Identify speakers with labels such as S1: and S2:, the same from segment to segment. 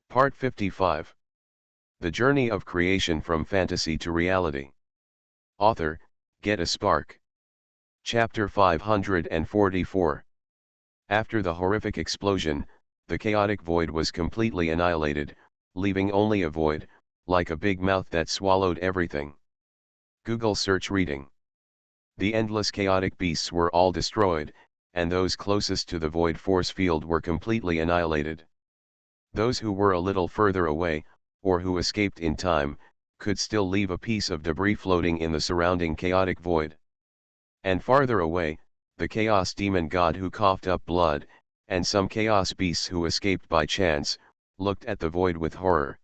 S1: Part 55. The Journey of Creation from Fantasy to Reality. Author, Get a Spark. Chapter 544. After the horrific explosion, the chaotic void was completely annihilated, leaving only a void, like a big mouth that swallowed everything. Google search reading. The endless chaotic beasts were all destroyed, and those closest to the void force field were completely annihilated. Those who were a little further away, or who escaped in time, could still leave a piece of debris floating in the surrounding chaotic void. And farther away, the chaos demon god who coughed up blood, and some chaos beasts who escaped by chance, looked at the void with horror.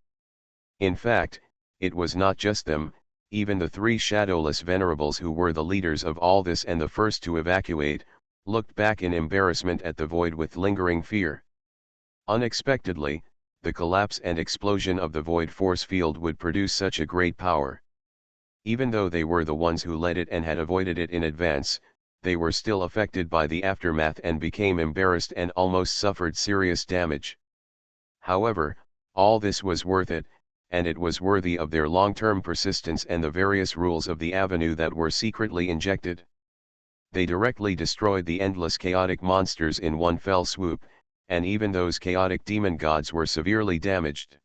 S1: In fact, it was not just them, even the three shadowless venerables who were the leaders of all this and the first to evacuate, looked back in embarrassment at the void with lingering fear. Unexpectedly, the collapse and explosion of the void force field would produce such a great power. Even though they were the ones who led it and had avoided it in advance, they were still affected by the aftermath and became embarrassed and almost suffered serious damage. However, all this was worth it, and it was worthy of their long-term persistence and the various rules of the avenue that were secretly injected. They directly destroyed the endless chaotic monsters in one fell swoop, and even those chaotic demon gods were severely damaged.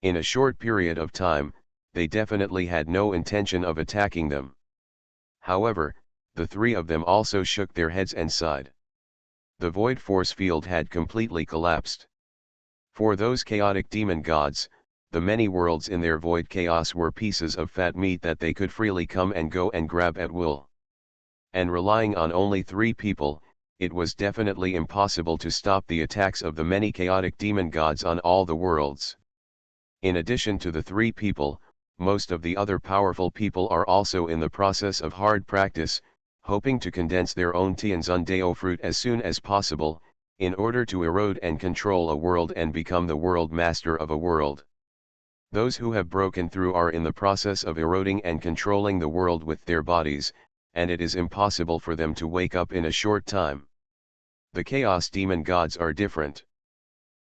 S1: In a short period of time, they definitely had no intention of attacking them. However, the three of them also shook their heads and sighed. The void force field had completely collapsed. For those chaotic demon gods, the many worlds in their void chaos were pieces of fat meat that they could freely come and go and grab at will. And relying on only three people, it was definitely impossible to stop the attacks of the many chaotic demon gods on all the worlds. In addition to the three people, most of the other powerful people are also in the process of hard practice, hoping to condense their own Tianzun fruit as soon as possible, in order to erode and control a world and become the world master of a world. Those who have broken through are in the process of eroding and controlling the world with their bodies, and it is impossible for them to wake up in a short time. The chaos demon gods are different.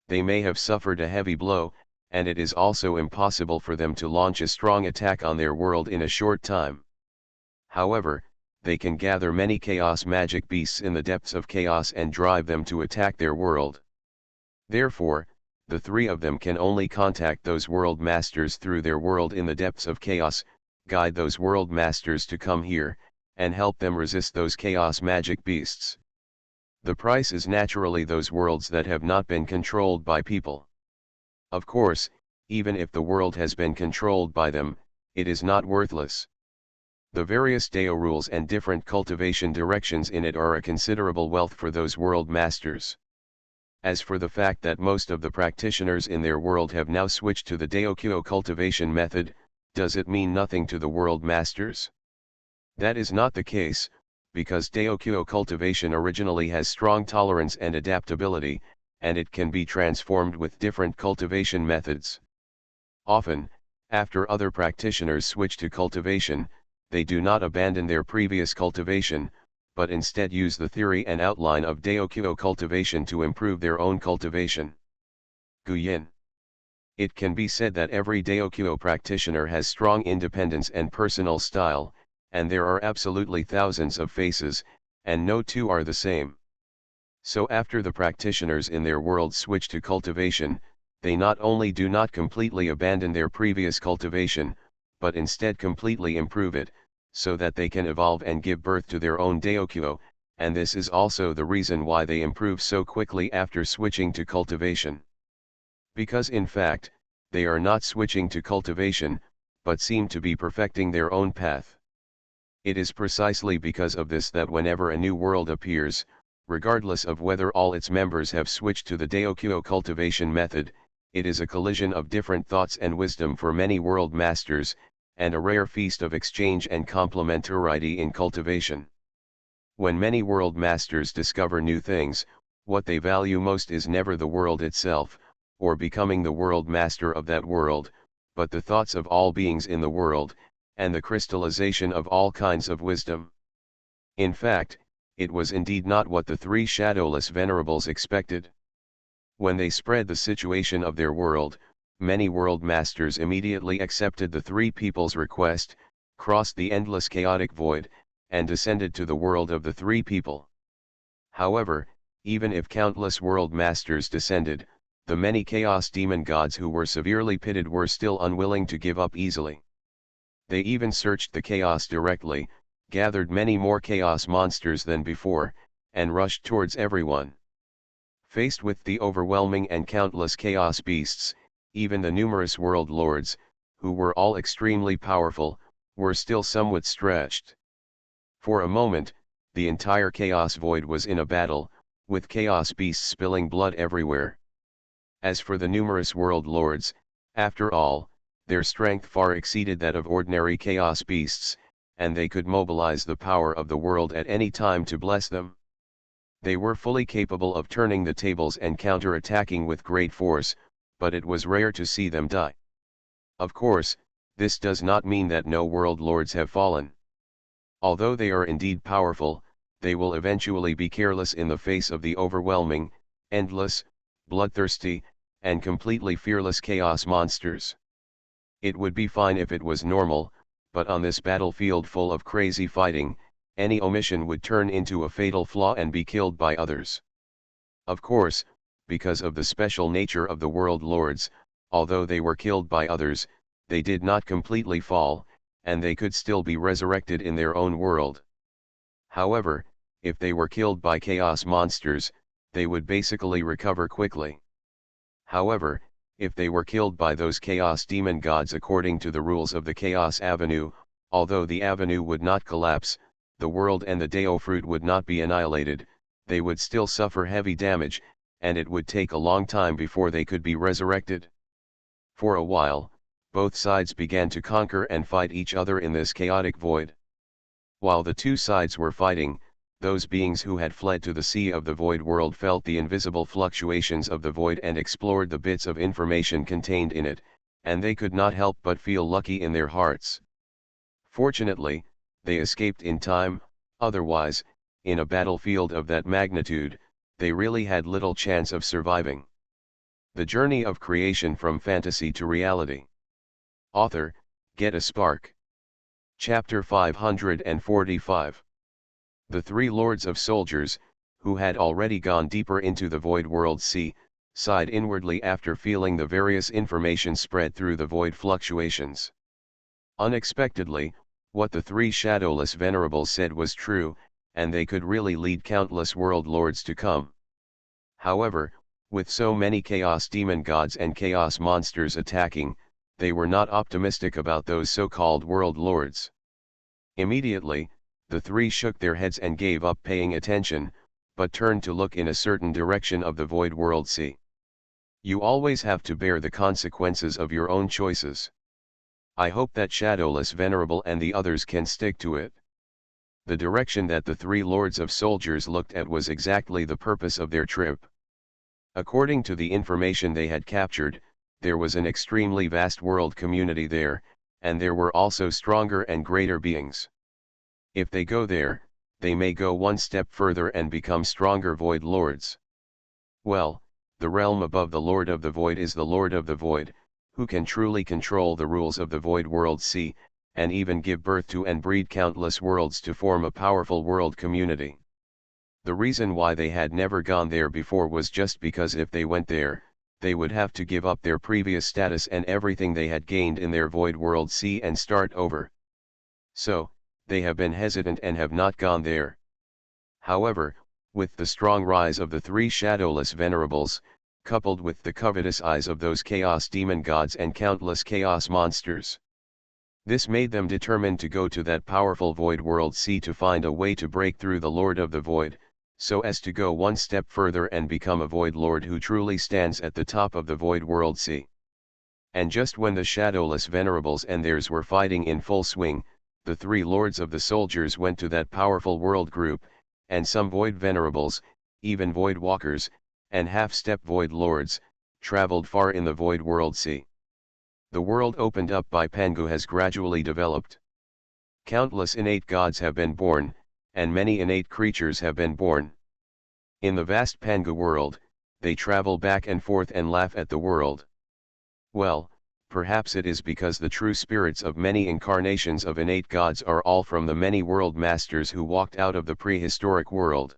S1: They may have suffered a heavy blow, and it is also impossible for them to launch a strong attack on their world in a short time. However, they can gather many chaos magic beasts in the depths of chaos and drive them to attack their world. Therefore, the three of them can only contact those world masters through their world in the depths of chaos, guide those world masters to come here, and help them resist those chaos magic beasts. The price is naturally those worlds that have not been controlled by people. Of course, even if the world has been controlled by them, it is not worthless. The various Dao rules and different cultivation directions in it are a considerable wealth for those world masters. As for the fact that most of the practitioners in their world have now switched to the Daokyo cultivation method, does it mean nothing to the world masters? That is not the case, because Daokyo cultivation originally has strong tolerance and adaptability, and it can be transformed with different cultivation methods. Often, after other practitioners switch to cultivation, they do not abandon their previous cultivation, but instead use the theory and outline of Daokyo cultivation to improve their own cultivation. Guyin. It can be said that every Daokyo practitioner has strong independence and personal style, and there are absolutely thousands of faces, and no two are the same. So after the practitioners in their world switch to cultivation, they not only do not completely abandon their previous cultivation, but instead completely improve it, so that they can evolve and give birth to their own Daokyo, and this is also the reason why they improve so quickly after switching to cultivation. Because in fact, they are not switching to cultivation, but seem to be perfecting their own path. It is precisely because of this that whenever a new world appears, regardless of whether all its members have switched to the Daokyo cultivation method, it is a collision of different thoughts and wisdom for many world masters, and a rare feast of exchange and complementarity in cultivation. When many world masters discover new things, what they value most is never the world itself, or becoming the world master of that world, but the thoughts of all beings in the world, and the crystallization of all kinds of wisdom. In fact, it was indeed not what the three shadowless venerables expected. When they spread the situation of their world, many world masters immediately accepted the three people's request, crossed the endless chaotic void, and descended to the world of the three people. However, even if countless world masters descended, the many chaos demon gods who were severely pitted were still unwilling to give up easily. They even searched the chaos directly, gathered many more chaos monsters than before, and rushed towards everyone. Faced with the overwhelming and countless chaos beasts, even the numerous world lords, who were all extremely powerful, were still somewhat stretched. For a moment, the entire chaos void was in a battle, with chaos beasts spilling blood everywhere. As for the numerous world lords, after all, their strength far exceeded that of ordinary chaos beasts, and they could mobilize the power of the world at any time to bless them. They were fully capable of turning the tables and counter-attacking with great force, but it was rare to see them die. Of course, this does not mean that no world lords have fallen. Although they are indeed powerful, they will eventually be careless in the face of the overwhelming, endless, bloodthirsty, and completely fearless chaos monsters. It would be fine if it was normal, but on this battlefield full of crazy fighting, any omission would turn into a fatal flaw and be killed by others. Of course, because of the special nature of the world lords, although they were killed by others, they did not completely fall, and they could still be resurrected in their own world. However, if they were killed by chaos monsters, they would basically recover quickly. However, if they were killed by those chaos demon gods according to the rules of the Chaos Avenue, although the avenue would not collapse, the world and the Deo fruit would not be annihilated, they would still suffer heavy damage, and it would take a long time before they could be resurrected. For a while, both sides began to conquer and fight each other in this chaotic void. While the two sides were fighting, those beings who had fled to the sea of the void world felt the invisible fluctuations of the void and explored the bits of information contained in it, and they could not help but feel lucky in their hearts. Fortunately, they escaped in time, otherwise, in a battlefield of that magnitude, they really had little chance of surviving. The Journey of Creation from Fantasy to Reality. Author, Get a Spark. Chapter 545. The three lords of soldiers, who had already gone deeper into the void world sea, sighed inwardly after feeling the various information spread through the void fluctuations. Unexpectedly, what the three shadowless venerables said was true, and they could really lead countless world lords to come. However, with so many chaos demon gods and chaos monsters attacking, they were not optimistic about those so-called world lords. Immediately, the three shook their heads and gave up paying attention, but turned to look in a certain direction of the void world sea. You always have to bear the consequences of your own choices. I hope that Shadowless Venerable and the others can stick to it. The direction that the three lords of soldiers looked at was exactly the purpose of their trip. According to the information they had captured, there was an extremely vast world community there, and there were also stronger and greater beings. If they go there, they may go one step further and become stronger void lords. Well, the realm above the Lord of the Void is the Lord of the Void, who can truly control the rules of the void world sea, and even give birth to and breed countless worlds to form a powerful world community. The reason why they had never gone there before was just because if they went there, they would have to give up their previous status and everything they had gained in their void world sea and start over. So, they have been hesitant and have not gone there. However, with the strong rise of the three shadowless venerables, coupled with the covetous eyes of those chaos demon gods and countless chaos monsters, this made them determined to go to that powerful void world sea to find a way to break through the Lord of the Void, so as to go one step further and become a void lord who truly stands at the top of the void world sea. And just when the shadowless venerables and theirs were fighting in full swing, the three lords of the soldiers went to that powerful world group, and some void venerables, even void walkers, and half-step void lords, traveled far in the void world sea. The world opened up by Pangu has gradually developed. Countless innate gods have been born, and many innate creatures have been born. In the vast Pangu world, they travel back and forth and laugh at the world. Well, perhaps it is because the true spirits of many incarnations of innate gods are all from the many world masters who walked out of the prehistoric world.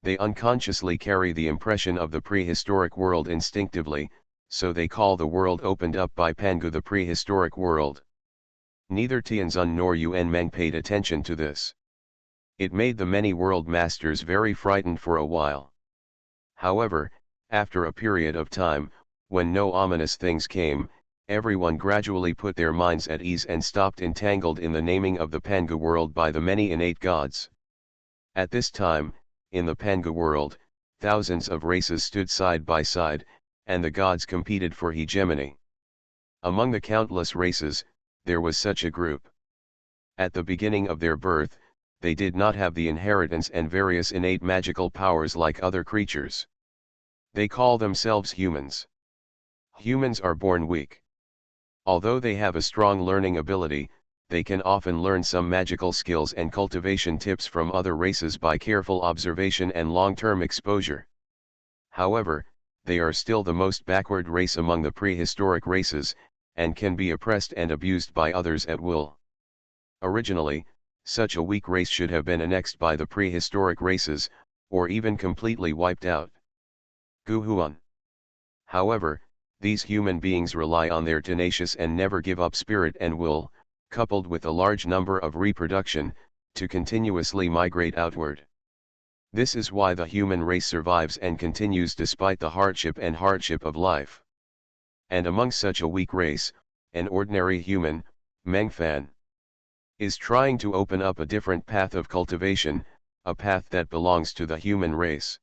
S1: They unconsciously carry the impression of the prehistoric world instinctively, so they call the world opened up by Pangu the prehistoric world. Neither Tianzun nor Yuan Meng paid attention to this. It made the many world masters very frightened for a while. However, after a period of time, when no ominous things came, everyone gradually put their minds at ease and stopped entangled in the naming of the Pangu world by the many innate gods. At this time, in the Pangu world, thousands of races stood side by side, and the gods competed for hegemony. Among the countless races, there was such a group. At the beginning of their birth, they did not have the inheritance and various innate magical powers like other creatures. They call themselves humans. Humans are born weak. Although they have a strong learning ability, they can often learn some magical skills and cultivation tips from other races by careful observation and long-term exposure. However, they are still the most backward race among the prehistoric races, and can be oppressed and abused by others at will. Originally, such a weak race should have been annexed by the prehistoric races, or even completely wiped out. Xuanhuan. However, these human beings rely on their tenacious and never give up spirit and will, coupled with a large number of reproduction, to continuously migrate outward. This is why the human race survives and continues despite the hardship of life. And among such a weak race, an ordinary human, Meng Fan, is trying to open up a different path of cultivation, a path that belongs to the human race.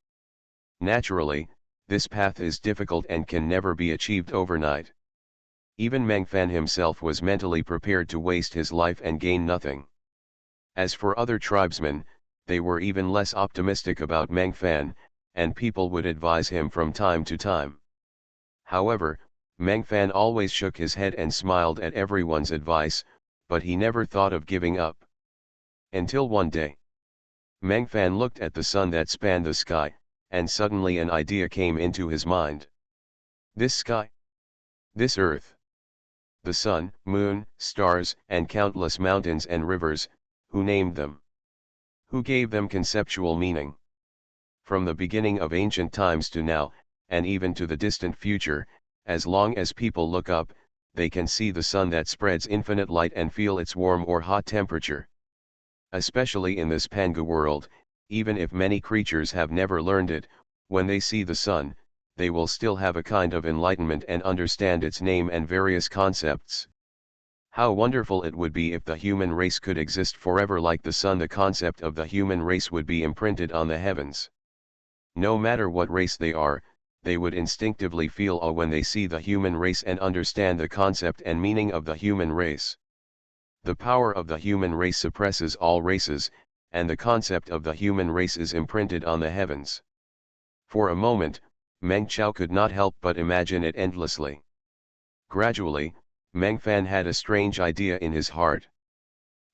S1: Naturally, this path is difficult and can never be achieved overnight. Even Meng Fan himself was mentally prepared to waste his life and gain nothing. As for other tribesmen, they were even less optimistic about Meng Fan, and people would advise him from time to time. However, Meng Fan always shook his head and smiled at everyone's advice, but he never thought of giving up. Until one day, Meng Fan looked at the sun that spanned the sky, and suddenly an idea came into his mind. This sky, this earth, the sun, moon, stars, and countless mountains and rivers, who named them? Who gave them conceptual meaning? From the beginning of ancient times to now, and even to the distant future, as long as people look up, they can see the sun that spreads infinite light and feel its warm or hot temperature. Especially in this Pangu world, even if many creatures have never learned it, when they see the sun, they will still have a kind of enlightenment and understand its name and various concepts. How wonderful it would be if the human race could exist forever like the sun. The concept of the human race would be imprinted on the heavens. No matter what race they are, they would instinctively feel awe when they see the human race and understand the concept and meaning of the human race. The power of the human race suppresses all races, and the concept of the human race is imprinted on the heavens. For a moment, Meng Chao could not help but imagine it endlessly. Gradually, Meng Fan had a strange idea in his heart.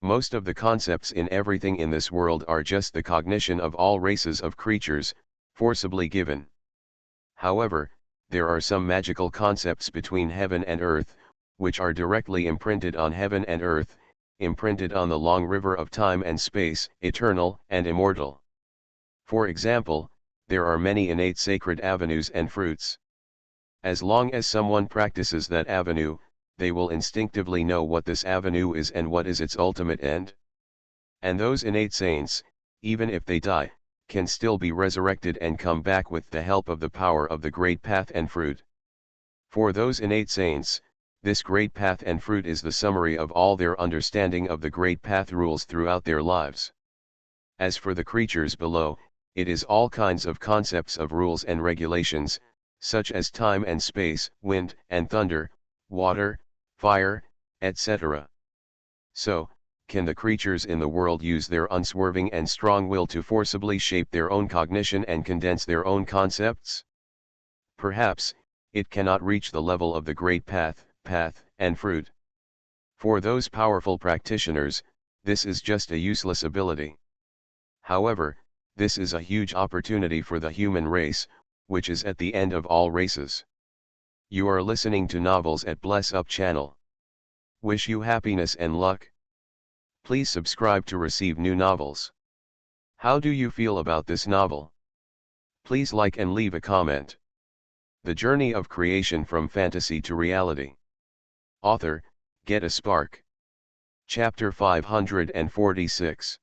S1: Most of the concepts in everything in this world are just the cognition of all races of creatures, forcibly given. However, there are some magical concepts between heaven and earth, which are directly imprinted on heaven and earth, imprinted on the long river of time and space, eternal and immortal. For example, there are many innate sacred avenues and fruits. As long as someone practices that avenue, they will instinctively know what this avenue is and what is its ultimate end. And those innate saints, even if they die, can still be resurrected and come back with the help of the power of the great path and fruit. For those innate saints, this great path and fruit is the summary of all their understanding of the great path rules throughout their lives. As for the creatures below, it is all kinds of concepts of rules and regulations, such as time and space, wind and thunder, water, fire, etc. So, can the creatures in the world use their unswerving and strong will to forcibly shape their own cognition and condense their own concepts? Perhaps, it cannot reach the level of the great path, and fruit. For those powerful practitioners, this is just a useless ability. However, this is a huge opportunity for the human race, which is at the end of all races. You are listening to Novels at Bless Up channel. Wish you happiness and luck. Please subscribe to receive new novels. How do you feel about this novel? Please like and leave a comment. The Journey of Creation from Fantasy to Reality. Author, Get a Spark. Chapter 546.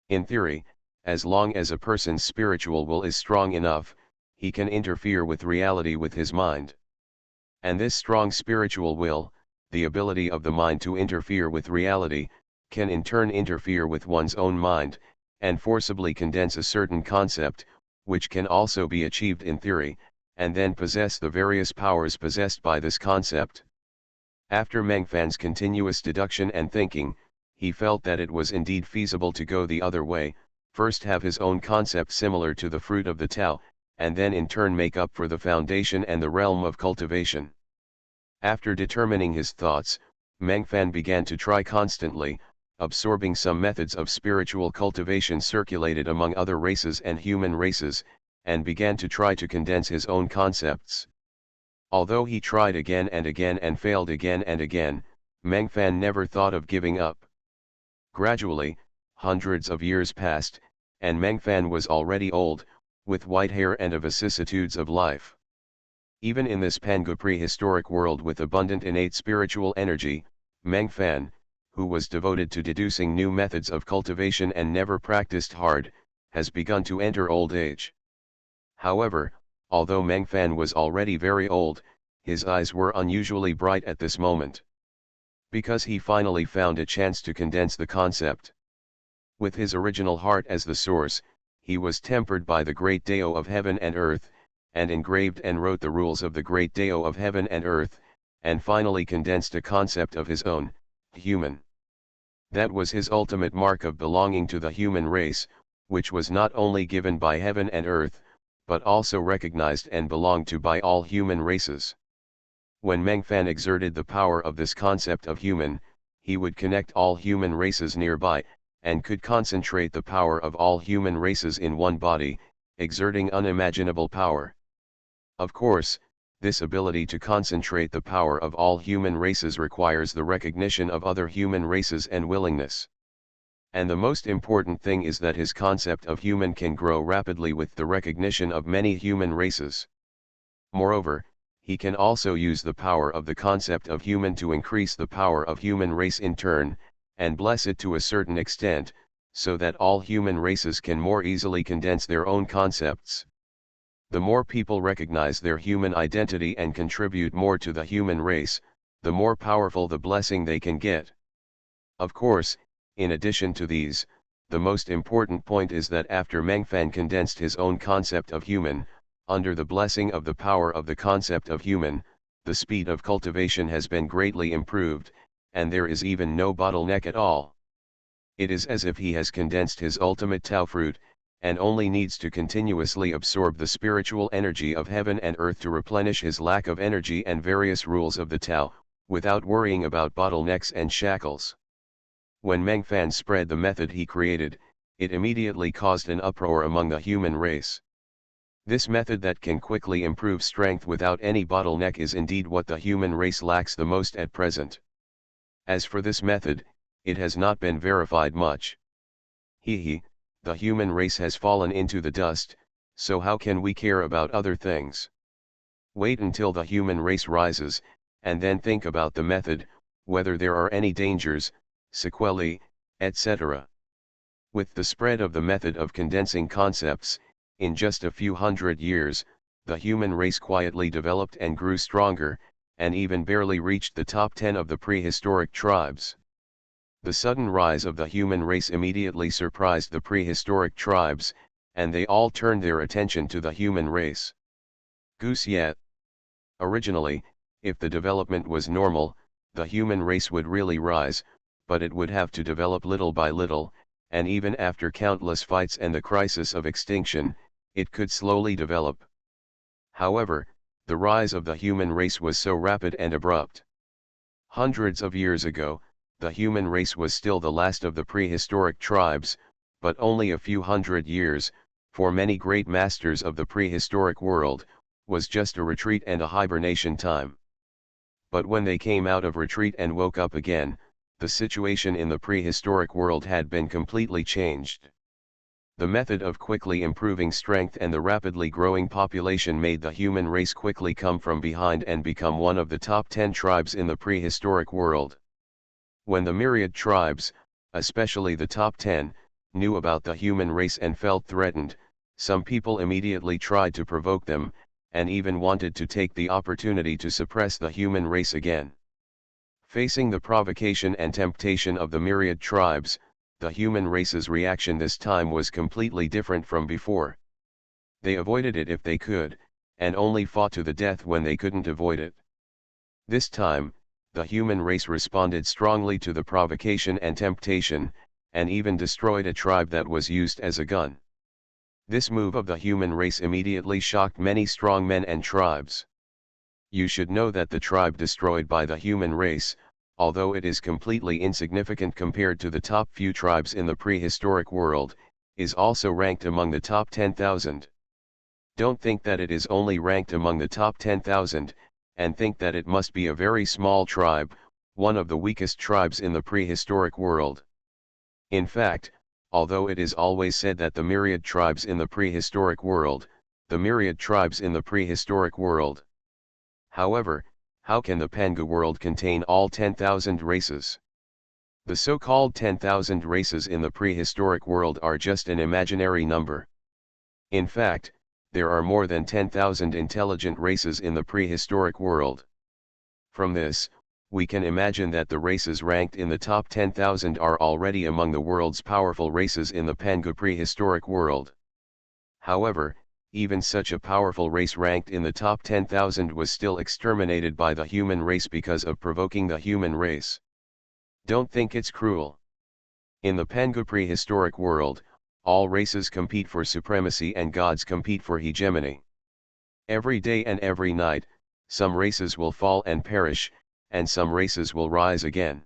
S1: In theory, as long as a person's spiritual will is strong enough, he can interfere with reality with his mind. And this strong spiritual will, the ability of the mind to interfere with reality, can in turn interfere with one's own mind, and forcibly condense a certain concept, which can also be achieved in theory, and then possess the various powers possessed by this concept. After Mengfan's continuous deduction and thinking, he felt that it was indeed feasible to go the other way, first have his own concept similar to the fruit of the Tao, and then in turn make up for the foundation and the realm of cultivation. After determining his thoughts, Mengfan began to try constantly, absorbing some methods of spiritual cultivation circulated among other races and human races, and began to try to condense his own concepts. Although he tried again and again and failed again and again, Mengfan never thought of giving up. Gradually, hundreds of years passed, and Mengfan was already old, with white hair and a vicissitudes of life. Even in this Pangu prehistoric world with abundant innate spiritual energy, Mengfan, who was devoted to deducing new methods of cultivation and never practiced hard, has begun to enter old age. However, although Mengfan was already very old, his eyes were unusually bright at this moment. Because he finally found a chance to condense the concept. With his original heart as the source, he was tempered by the great Dao of heaven and earth, and engraved and wrote the rules of the great Dao of heaven and earth, and finally condensed a concept of his own, human. That was his ultimate mark of belonging to the human race, which was not only given by heaven and earth, but also recognized and belonged to by all human races. When Mengfan exerted the power of this concept of human, he would connect all human races nearby, and could concentrate the power of all human races in one body, exerting unimaginable power. Of course, this ability to concentrate the power of all human races requires the recognition of other human races and willingness. And the most important thing is that his concept of human can grow rapidly with the recognition of many human races. Moreover, he can also use the power of the concept of human to increase the power of human race in turn, and bless it to a certain extent, so that all human races can more easily condense their own concepts. The more people recognize their human identity and contribute more to the human race, the more powerful the blessing they can get. Of course, in addition to these, the most important point is that after Mengfan condensed his own concept of human, under the blessing of the power of the concept of human, the speed of cultivation has been greatly improved, and there is even no bottleneck at all. It is as if he has condensed his ultimate Tao fruit, and only needs to continuously absorb the spiritual energy of heaven and earth to replenish his lack of energy and various rules of the Tao, without worrying about bottlenecks and shackles. When Mengfan spread the method he created, it immediately caused an uproar among the human race. This method that can quickly improve strength without any bottleneck is indeed what the human race lacks the most at present. As for this method, it has not been verified much. The human race has fallen into the dust, so how can we care about other things? Wait until the human race rises, and then think about the method, whether there are any dangers, sequelae, etc. With the spread of the method of condensing concepts, in just a few hundred years, the human race quietly developed and grew stronger, and even barely reached the top 10 of the prehistoric tribes. The sudden rise of the human race immediately surprised the prehistoric tribes, and they all turned their attention to the human race. Goose yet. Originally, if the development was normal, the human race would really rise, but it would have to develop little by little, and even after countless fights and the crisis of extinction, it could slowly develop. However, the rise of the human race was so rapid and abrupt. Hundreds of years ago, the human race was still the last of the prehistoric tribes, but only a few hundred years, for many great masters of the prehistoric world, was just a retreat and a hibernation time. But when they came out of retreat and woke up again, the situation in the prehistoric world had been completely changed. The method of quickly improving strength and the rapidly growing population made the human race quickly come from behind and become one of the top 10 tribes in the prehistoric world. When the myriad tribes, especially the top 10, knew about the human race and felt threatened, some people immediately tried to provoke them, and even wanted to take the opportunity to suppress the human race again. Facing the provocation and temptation of the myriad tribes, the human race's reaction this time was completely different from before. They avoided it if they could, and only fought to the death when they couldn't avoid it. This time, the human race responded strongly to the provocation and temptation, and even destroyed a tribe that was used as a gun. This move of the human race immediately shocked many strong men and tribes. You should know that the tribe destroyed by the human race, although it is completely insignificant compared to the top few tribes in the prehistoric world, is also ranked among the top 10,000. Don't think that it is only ranked among the top 10,000, and think that it must be a very small tribe, one of the weakest tribes in the prehistoric world. In fact, although it is always said that the myriad tribes in the prehistoric world, the myriad tribes in the prehistoric world. However, how can the Pangu world contain all 10,000 races? The so-called 10,000 races in the prehistoric world are just an imaginary number. In fact, there are more than 10,000 intelligent races in the prehistoric world. From this, we can imagine that the races ranked in the top 10,000 are already among the world's powerful races in the Pangu prehistoric world. However, even such a powerful race ranked in the top 10,000 was still exterminated by the human race because of provoking the human race. Don't think it's cruel. In the Pangu prehistoric world, all races compete for supremacy and gods compete for hegemony. Every day and every night, some races will fall and perish, and some races will rise again.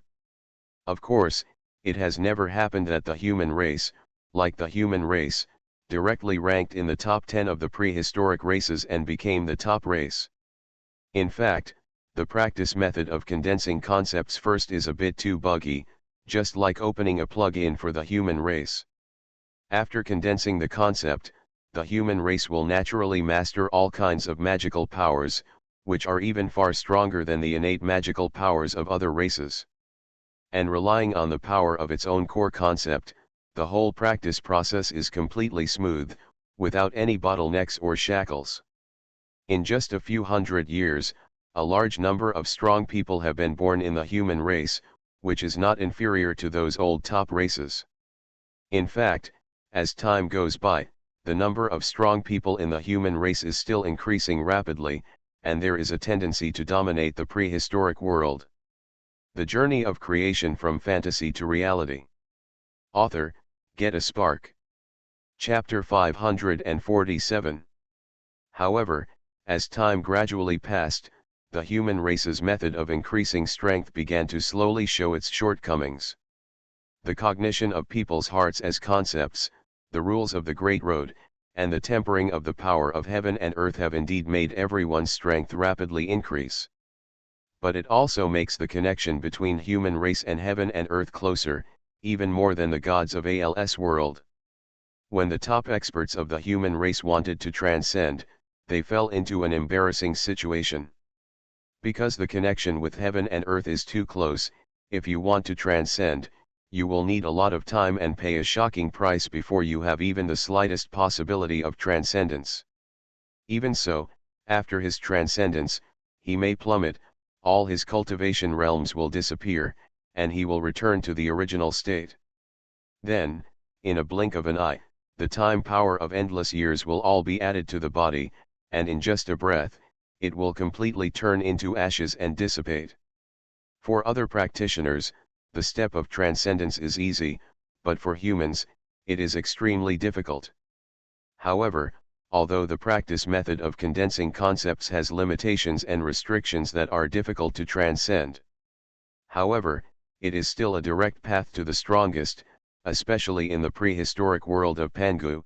S1: Of course, it has never happened that the human race, like the human race, directly ranked in the top 10 of the prehistoric races and became the top race. In fact, the practice method of condensing concepts first is a bit too buggy, just like opening a plug-in for the human race. After condensing the concept, the human race will naturally master all kinds of magical powers, which are even far stronger than the innate magical powers of other races. And relying on the power of its own core concept, the whole practice process is completely smooth, without any bottlenecks or shackles. In just a few hundred years, a large number of strong people have been born in the human race, which is not inferior to those old top races. In fact, as time goes by, the number of strong people in the human race is still increasing rapidly, and there is a tendency to dominate the prehistoric world. The Journey of Creation from Fantasy to Reality. Author, Get a Spark. Chapter 547. However, as time gradually passed, the human race's method of increasing strength began to slowly show its shortcomings. The cognition of people's hearts as concepts, the rules of the Great Road, and the tempering of the power of heaven and earth have indeed made everyone's strength rapidly increase. But it also makes the connection between human race and heaven and earth closer, even more than the gods of ALS world. When the top experts of the human race wanted to transcend, they fell into an embarrassing situation. Because the connection with heaven and earth is too close, if you want to transcend, you will need a lot of time and pay a shocking price before you have even the slightest possibility of transcendence. Even so, after his transcendence, he may plummet, all his cultivation realms will disappear, and he will return to the original state. Then, in a blink of an eye, the time power of endless years will all be added to the body, and in just a breath, it will completely turn into ashes and dissipate. For other practitioners, the step of transcendence is easy, but for humans, it is extremely difficult. However, although the practice method of condensing concepts has limitations and restrictions that are difficult to transcend. However, it is still a direct path to the strongest, especially in the prehistoric world of Pangu.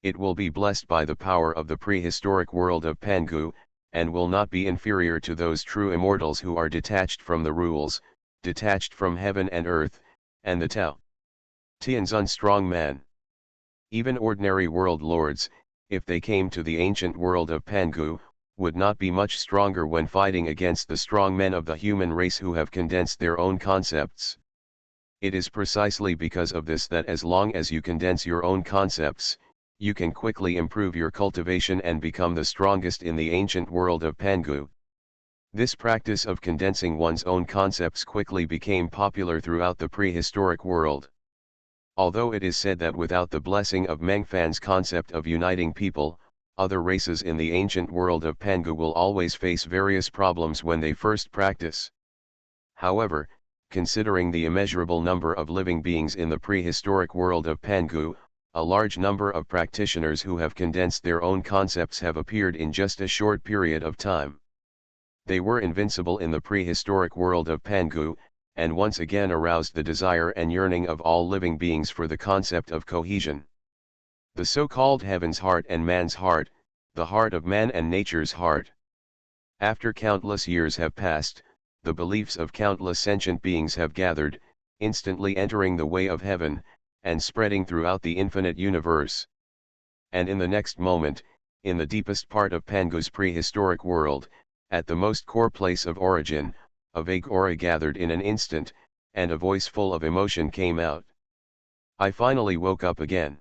S1: it will be blessed by the power of the prehistoric world of Pangu, and will not be inferior to those true immortals who are detached from the rules, detached from heaven and earth, and the Tao. Tianzun strong man. Even ordinary world lords, if they came to the ancient world of Pangu, would not be much stronger when fighting against the strong men of the human race who have condensed their own concepts. It is precisely because of this that as long as you condense your own concepts, you can quickly improve your cultivation and become the strongest in the ancient world of Pangu. This practice of condensing one's own concepts quickly became popular throughout the prehistoric world. Although it is said that without the blessing of Mengfan's concept of uniting people, other races in the ancient world of Pangu will always face various problems when they first practice. However, considering the immeasurable number of living beings in the prehistoric world of Pangu, a large number of practitioners who have condensed their own concepts have appeared in just a short period of time. They were invincible in the prehistoric world of Pangu, and once again aroused the desire and yearning of all living beings for the concept of cohesion. The so-called heaven's heart and man's heart, the heart of man and nature's heart. After countless years have passed, the beliefs of countless sentient beings have gathered, instantly entering the way of heaven, and spreading throughout the infinite universe. And in the next moment, in the deepest part of Pangu's prehistoric world, at the most core place of origin, a vague aura gathered in an instant, and a voice full of emotion came out. I finally woke up again.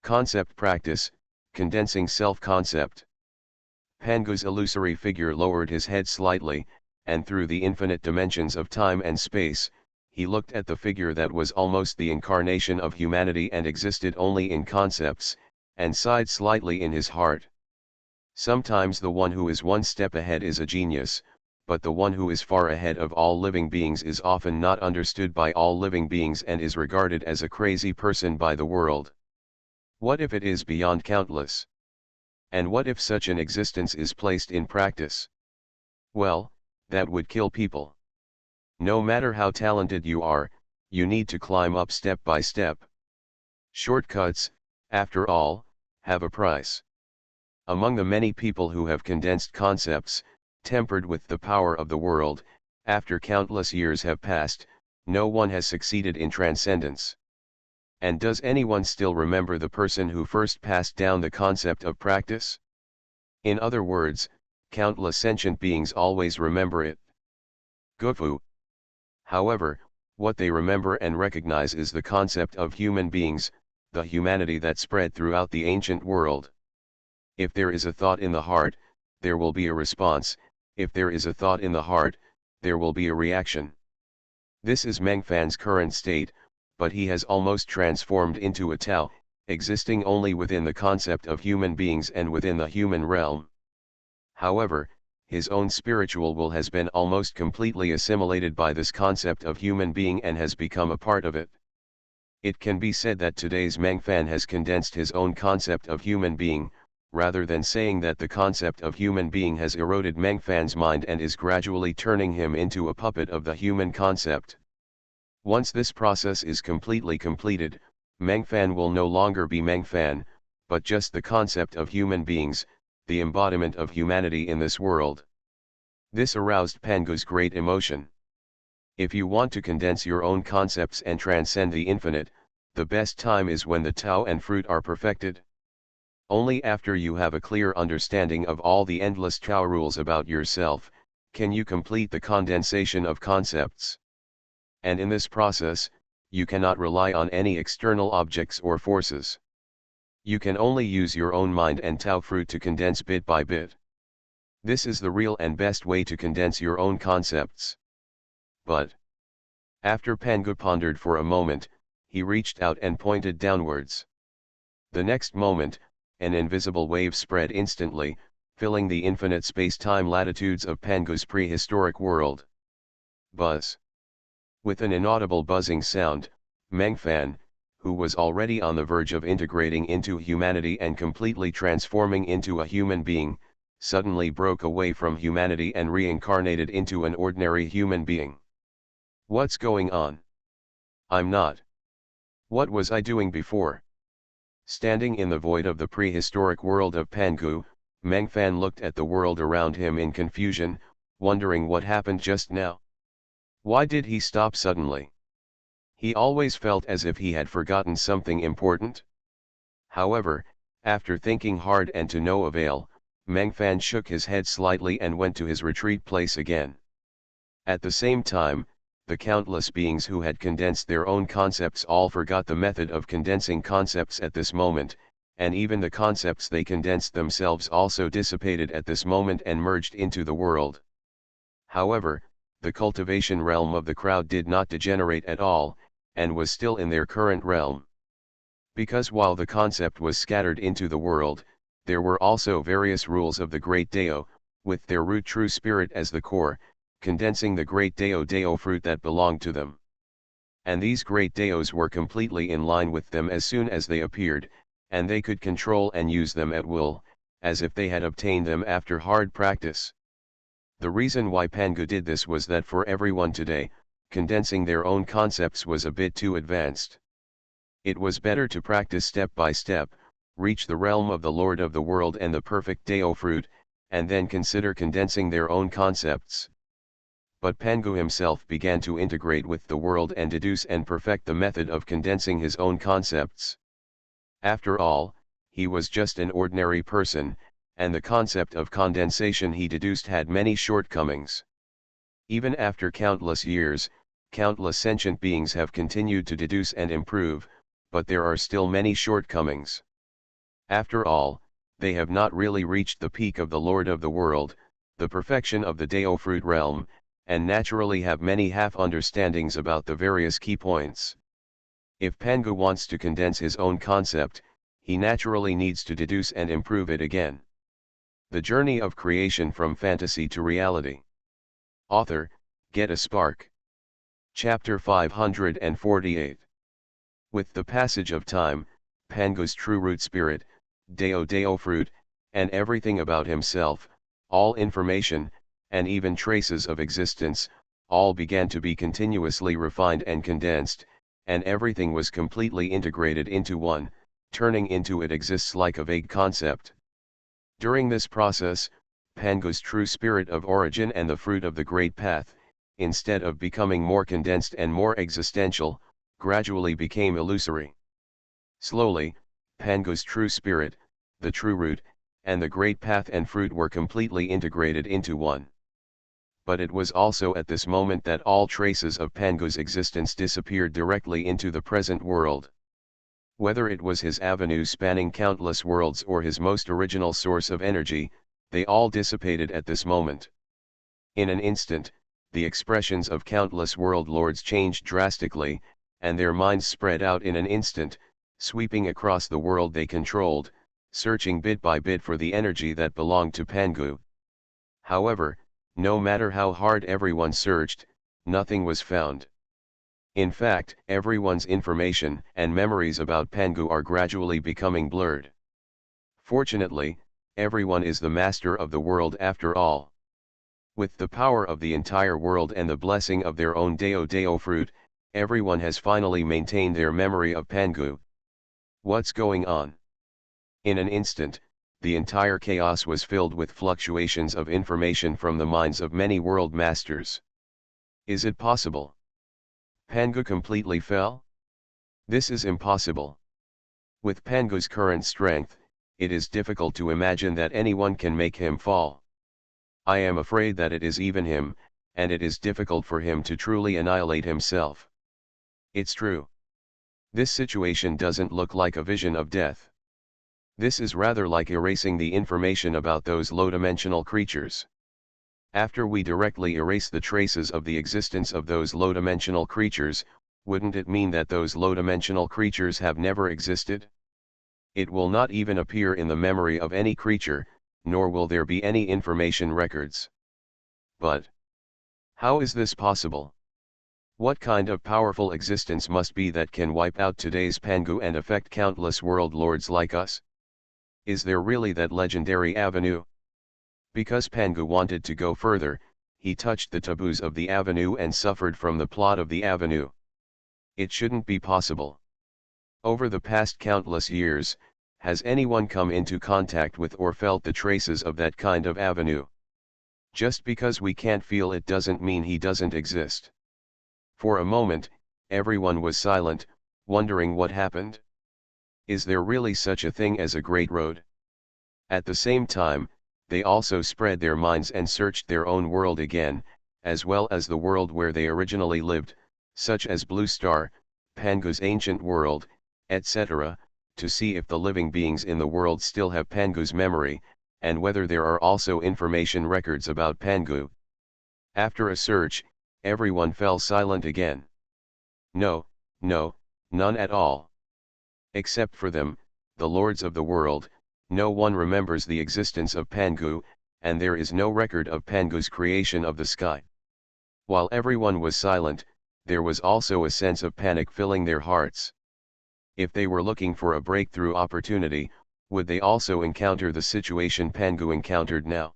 S1: Concept practice, condensing self-concept. Pangu's illusory figure lowered his head slightly, and through the infinite dimensions of time and space, he looked at the figure that was almost the incarnation of humanity and existed only in concepts, and sighed slightly in his heart. Sometimes the one who is one step ahead is a genius, but the one who is far ahead of all living beings is often not understood by all living beings and is regarded as a crazy person by the world. What if it is beyond countless? And what if such an existence is placed in practice? Well, that would kill people. No matter how talented you are, you need to climb up step by step. Shortcuts, after all, have a price. Among the many people who have condensed concepts, tempered with the power of the world, after countless years have passed, no one has succeeded in transcendence. And does anyone still remember the person who first passed down the concept of practice? In other words, countless sentient beings always remember it. Gufu. However, what they remember and recognize is the concept of human beings, the humanity that spread throughout the ancient world. If there is a thought in the heart, there will be a response. If there is a thought in the heart, there will be a reaction. This is Mengfan's current state, but he has almost transformed into a Tao, existing only within the concept of human beings and within the human realm. However, his own spiritual will has been almost completely assimilated by this concept of human being and has become a part of it. It can be said that today's Mengfan has condensed his own concept of human being, rather than saying that the concept of human being has eroded Mengfan's mind and is gradually turning him into a puppet of the human concept. Once this process is completely completed, Mengfan will no longer be Mengfan, but just the concept of human beings, the embodiment of humanity in this world. This aroused Pangu's great emotion. If you want to condense your own concepts and transcend the infinite, the best time is when the Tao and fruit are perfected. Only after you have a clear understanding of all the endless Tao rules about yourself, can you complete the condensation of concepts. And in this process, you cannot rely on any external objects or forces. You can only use your own mind and Tao fruit to condense bit by bit. This is the real and best way to condense your own concepts. But after Pangu pondered for a moment, he reached out and pointed downwards. The next moment, an invisible wave spread instantly, filling the infinite space-time latitudes of Pangu's prehistoric world. Buzz. With an inaudible buzzing sound, Mengfan, who was already on the verge of integrating into humanity and completely transforming into a human being, suddenly broke away from humanity and reincarnated into an ordinary human being. What's going on? I'm not. What was I doing before? Standing in the void of the prehistoric world of Pangu, Mengfan looked at the world around him in confusion, wondering what happened just now. Why did he stop suddenly? He always felt as if he had forgotten something important. However, after thinking hard and to no avail, Mengfan shook his head slightly and went to his retreat place again. At the same time, the countless beings who had condensed their own concepts all forgot the method of condensing concepts at this moment, and even the concepts they condensed themselves also dissipated at this moment and merged into the world. However, the cultivation realm of the crowd did not degenerate at all, and was still in their current realm. Because while the concept was scattered into the world, there were also various rules of the great Dao, with their root true spirit as the core, condensing the great Dao fruit that belonged to them. And these great Daos were completely in line with them as soon as they appeared, and they could control and use them at will, as if they had obtained them after hard practice. The reason why Pangu did this was that for everyone today, condensing their own concepts was a bit too advanced. It was better to practice step by step, reach the realm of the Lord of the world and the perfect Dao fruit, and then consider condensing their own concepts. But Pangu himself began to integrate with the world and deduce and perfect the method of condensing his own concepts. After all, he was just an ordinary person, and the concept of condensation he deduced had many shortcomings. Even after countless years, countless sentient beings have continued to deduce and improve, but there are still many shortcomings. After all, they have not really reached the peak of the Lord of the world, the perfection of the Dao fruit realm, and naturally have many half-understandings about the various key points. If Pangu wants to condense his own concept, he naturally needs to deduce and improve it again. The Journey of Creation from Fantasy to Reality. Author, Get a Spark. Chapter 548. With the passage of time, Pangu's true root spirit, Dao fruit, and everything about himself, all information, and even traces of existence, all began to be continuously refined and condensed, and everything was completely integrated into one, turning into it exists like a vague concept. During this process, Pangu's true spirit of origin and the fruit of the great path, instead of becoming more condensed and more existential, gradually became illusory. Slowly, Pangu's true spirit, the true root, and the great path and fruit were completely integrated into one. But it was also at this moment that all traces of Pangu's existence disappeared directly into the present world. Whether it was his avenue spanning countless worlds or his most original source of energy, they all dissipated at this moment. In an instant, the expressions of countless world lords changed drastically, and their minds spread out in an instant, sweeping across the world they controlled, searching bit by bit for the energy that belonged to Pangu. However, no matter how hard everyone searched, nothing was found. In fact, everyone's information and memories about Pangu are gradually becoming blurred. Fortunately, everyone is the master of the world after all. With the power of the entire world and the blessing of their own Dao fruit, everyone has finally maintained their memory of Pangu. What's going on? In an instant, the entire chaos was filled with fluctuations of information from the minds of many world masters. Is it possible? Pangu completely fell? This is impossible. With Pangu's current strength, it is difficult to imagine that anyone can make him fall. I am afraid that it is even him, and it is difficult for him to truly annihilate himself. It's true. This situation doesn't look like a vision of death. This is rather like erasing the information about those low-dimensional creatures. After we directly erase the traces of the existence of those low-dimensional creatures, wouldn't it mean that those low-dimensional creatures have never existed? It will not even appear in the memory of any creature, nor will there be any information records. But how is this possible? What kind of powerful existence must be that can wipe out today's Pangu and affect countless world lords like us? Is there really that legendary avenue? Because Pangu wanted to go further, he touched the taboos of the avenue and suffered from the plot of the avenue. It shouldn't be possible. Over the past countless years, has anyone come into contact with or felt the traces of that kind of avenue? Just because we can't feel it doesn't mean he doesn't exist. For a moment, everyone was silent, wondering what happened. Is there really such a thing as a great road? At the same time, they also spread their minds and searched their own world again, as well as the world where they originally lived, such as Blue Star, Pangu's ancient world, etc., to see if the living beings in the world still have Pangu's memory, and whether there are also information records about Pangu. After a search, everyone fell silent again. No, no, none at all. Except for them, the lords of the world, no one remembers the existence of Pangu, and there is no record of Pangu's creation of the sky. While everyone was silent, there was also a sense of panic filling their hearts. If they were looking for a breakthrough opportunity, would they also encounter the situation Pangu encountered now?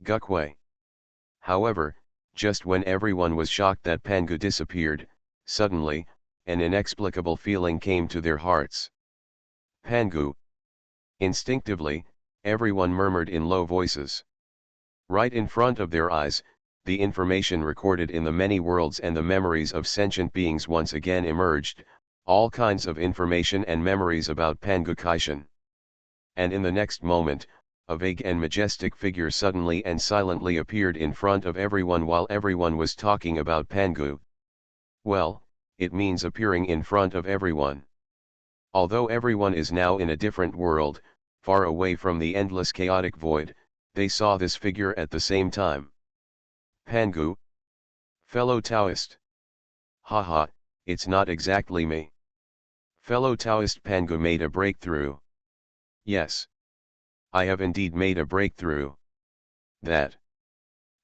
S1: Gukwe. However, just when everyone was shocked that Pangu disappeared, suddenly, an inexplicable feeling came to their hearts. Pangu. Instinctively, everyone murmured in low voices. Right in front of their eyes, the information recorded in the many worlds and the memories of sentient beings once again emerged, all kinds of information and memories about Pangu Kaishan. And in the next moment, a vague and majestic figure suddenly and silently appeared in front of everyone while everyone was talking about Pangu. Well, it means appearing in front of everyone. Although everyone is now in a different world, far away from the endless chaotic void, they saw this figure at the same time. Pangu. Fellow Taoist. Haha, it's not exactly me. Fellow Taoist Pangu made a breakthrough. Yes. I have indeed made a breakthrough. That.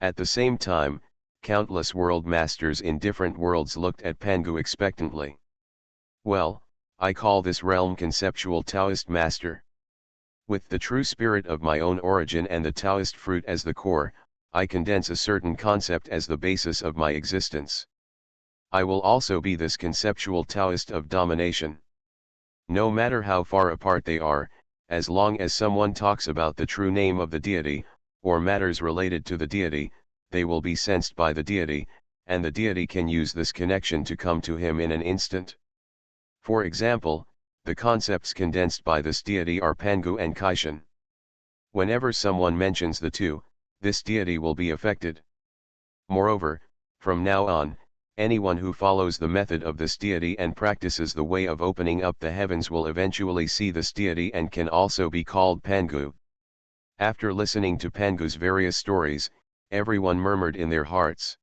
S1: At the same time, countless world masters in different worlds looked at Pangu expectantly. Well, I call this realm conceptual Taoist master. With the true spirit of my own origin and the Taoist fruit as the core, I condense a certain concept as the basis of my existence. I will also be this conceptual Taoist of domination. No matter how far apart they are, as long as someone talks about the true name of the deity, or matters related to the deity, they will be sensed by the deity, and the deity can use this connection to come to him in an instant. For example, the concepts condensed by this deity are Pangu and Kaishan. Whenever someone mentions the two, this deity will be affected. Moreover, from now on, anyone who follows the method of this deity and practices the way of opening up the heavens will eventually see this deity and can also be called Pangu. After listening to Pangu's various stories, everyone murmured in their hearts.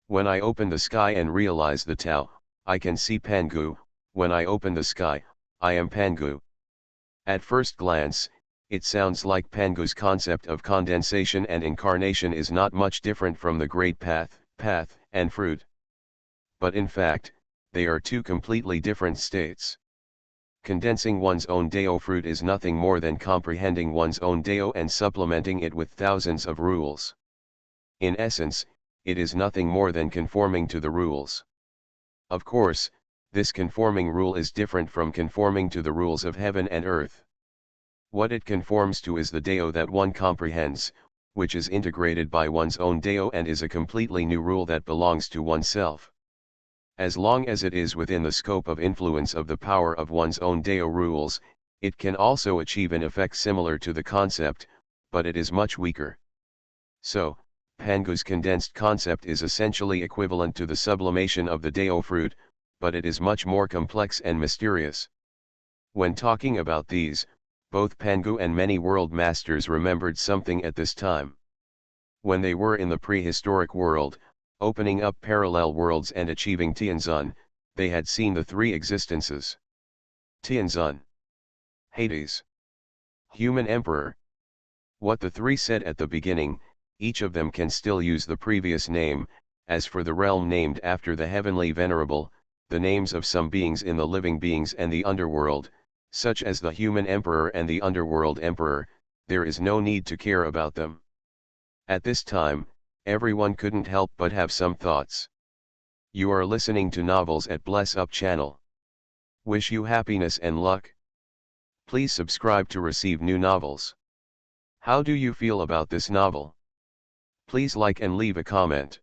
S1: When I open the sky and realize the Tao, I can see Pangu. When I open the sky, I am Pangu. At first glance, it sounds like Pangu's concept of condensation and incarnation is not much different from the great path, and fruit. But in fact, they are two completely different states. Condensing one's own Dao fruit is nothing more than comprehending one's own Dao and supplementing it with thousands of rules. In essence, it is nothing more than conforming to the rules. Of course, this conforming rule is different from conforming to the rules of heaven and earth. What it conforms to is the Dao that one comprehends, which is integrated by one's own Dao and is a completely new rule that belongs to oneself. As long as it is within the scope of influence of the power of one's own Dao rules, it can also achieve an effect similar to the concept, but it is much weaker. So, Pangu's condensed concept is essentially equivalent to the sublimation of the Dao fruit, but it is much more complex and mysterious. When talking about these, both Pangu and many world masters remembered something at this time. When they were in the prehistoric world, opening up parallel worlds and achieving Tianzun, they had seen the three existences. Tianzun, Hades, Human Emperor. What the three said at the beginning, each of them can still use the previous name. As for the realm named after the heavenly venerable, the names of some beings in the living beings and the underworld, such as the Human Emperor and the Underworld Emperor, there is no need to care about them. At this time, everyone couldn't help but have some thoughts. You are listening to Novels at Bless Up channel. Wish you happiness and luck. Please subscribe to receive new novels. How do you feel about this novel? Please like and leave a comment.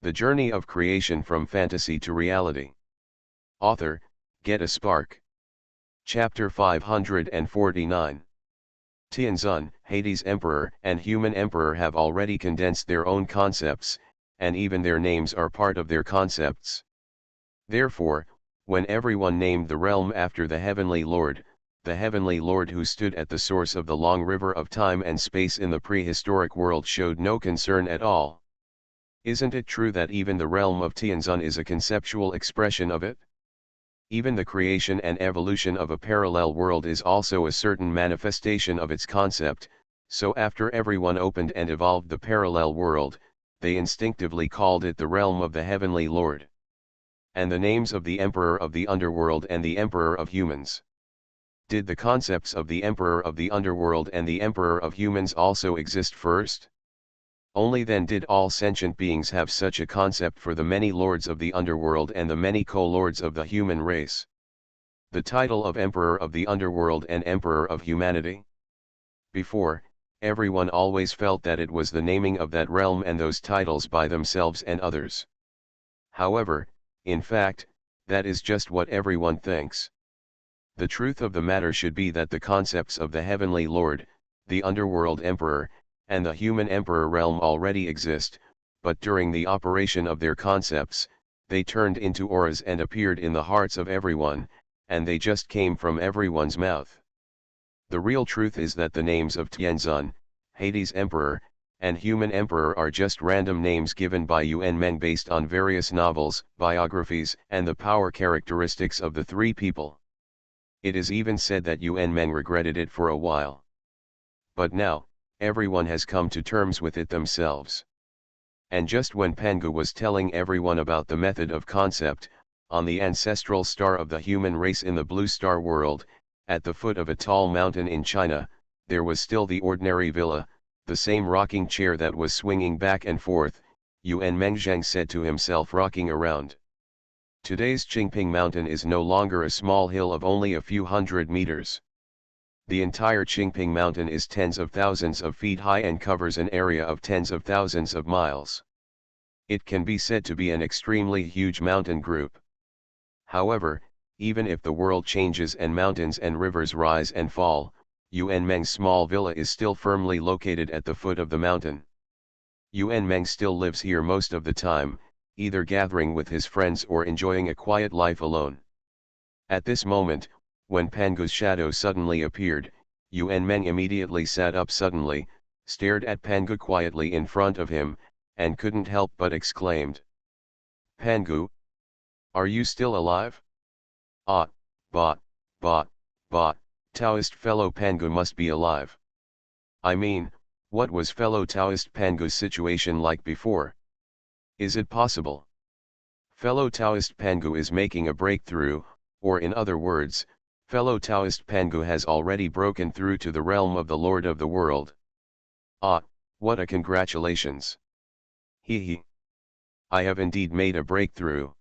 S1: The Journey of Creation from Fantasy to Reality. Author, Get a Spark. Chapter 549. Tianzun, Hades Emperor and Human Emperor have already condensed their own concepts, and even their names are part of their concepts. Therefore, when everyone named the realm after the Heavenly Lord who stood at the source of the long river of time and space in the prehistoric world showed no concern at all. Isn't it true that even the realm of Tianzun is a conceptual expression of it? Even the creation and evolution of a parallel world is also a certain manifestation of its concept, so after everyone opened and evolved the parallel world, they instinctively called it the realm of the Heavenly Lord. And the names of the Emperor of the Underworld and the Emperor of Humans. Did the concepts of the Emperor of the Underworld and the Emperor of Humans also exist first? Only then did all sentient beings have such a concept for the many lords of the underworld and the many co-lords of the human race. The title of Emperor of the Underworld and Emperor of Humanity. Before, everyone always felt that it was the naming of that realm and those titles by themselves and others. However, in fact, that is just what everyone thinks. The truth of the matter should be that the concepts of the Heavenly Lord, the Underworld Emperor, and the Human Emperor realm already exist, but during the operation of their concepts, they turned into auras and appeared in the hearts of everyone, and they just came from everyone's mouth. The real truth is that the names of Tianzun, Hades Emperor, and Human Emperor are just random names given by Yuan Meng based on various novels, biographies, and the power characteristics of the three people. It is even said that Yuan Meng regretted it for a while. But now, everyone has come to terms with it themselves. And just when Pangu was telling everyone about the method of concept, on the ancestral star of the human race in the blue star world, at the foot of a tall mountain in China, there was still the ordinary villa, the same rocking chair that was swinging back and forth, Yuan Mengzhang said to himself rocking around. Today's Qingping Mountain is no longer a small hill of only a few hundred meters. The entire Qingping Mountain is tens of thousands of feet high and covers an area of tens of thousands of miles. It can be said to be an extremely huge mountain group. However, even if the world changes and mountains and rivers rise and fall, Yuan Meng's small villa is still firmly located at the foot of the mountain. Yuan Meng still lives here most of the time, either gathering with his friends or enjoying a quiet life alone. At this moment, when Pangu's shadow suddenly appeared, Yuan Meng immediately sat up suddenly, stared at Pangu quietly in front of him, and couldn't help but exclaimed. Pangu? Are you still alive? Ah, bah, Taoist fellow Pangu must be alive. I mean, what was fellow Taoist Pangu's situation like before? Is it possible? Fellow Taoist Pangu is making a breakthrough, or in other words, fellow Taoist Pangu has already broken through to the realm of the Lord of the world. Ah, what a congratulations! Hee. I have indeed made a breakthrough.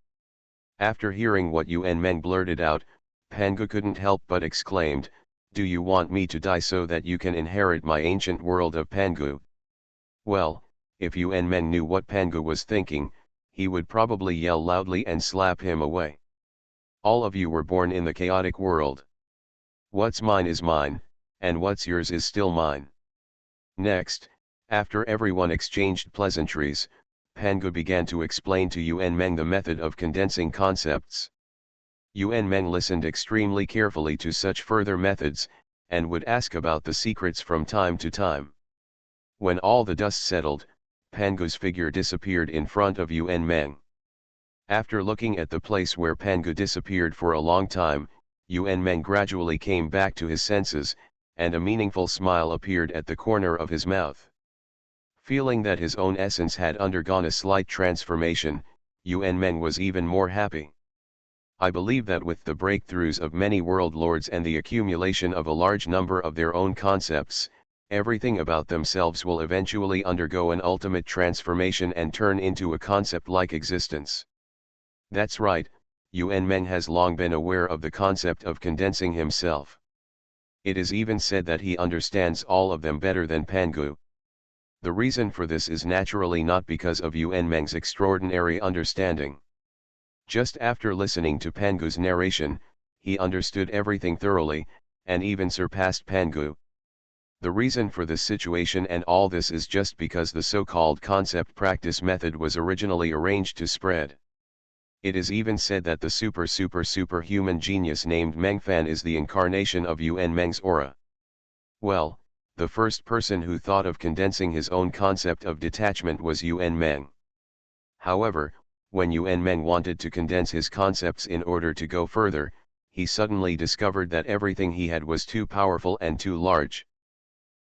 S1: After hearing what Yuan Meng blurted out, Pangu couldn't help but exclaimed, do you want me to die so that you can inherit my ancient world of Pangu? Well, if Yuan Meng knew what Pangu was thinking, he would probably yell loudly and slap him away. All of you were born in the chaotic world. What's mine is mine, and what's yours is still mine. Next, after everyone exchanged pleasantries, Pangu began to explain to Yuan Meng the method of condensing concepts. Yuan Meng listened extremely carefully to such further methods, and would ask about the secrets from time to time. When all the dust settled, Pangu's figure disappeared in front of Yuan Meng. After looking at the place where Pangu disappeared for a long time, Yuan Meng gradually came back to his senses, and a meaningful smile appeared at the corner of his mouth. Feeling that his own essence had undergone a slight transformation, Yuan Meng was even more happy. I believe that with the breakthroughs of many world lords and the accumulation of a large number of their own concepts, everything about themselves will eventually undergo an ultimate transformation and turn into a concept-like existence. That's right, Yuan Meng has long been aware of the concept of condensing himself. It is even said that he understands all of them better than Pangu. The reason for this is naturally not because of Yuan Meng's extraordinary understanding. Just after listening to Pangu's narration, he understood everything thoroughly, and even surpassed Pangu. The reason for this situation and all this is just because the so-called concept practice method was originally arranged to spread. It is even said that the superhuman genius named Mengfan is the incarnation of Yuan Meng's aura. Well, the first person who thought of condensing his own concept of detachment was Yuan Meng. However, when Yuan Meng wanted to condense his concepts in order to go further, he suddenly discovered that everything he had was too powerful and too large.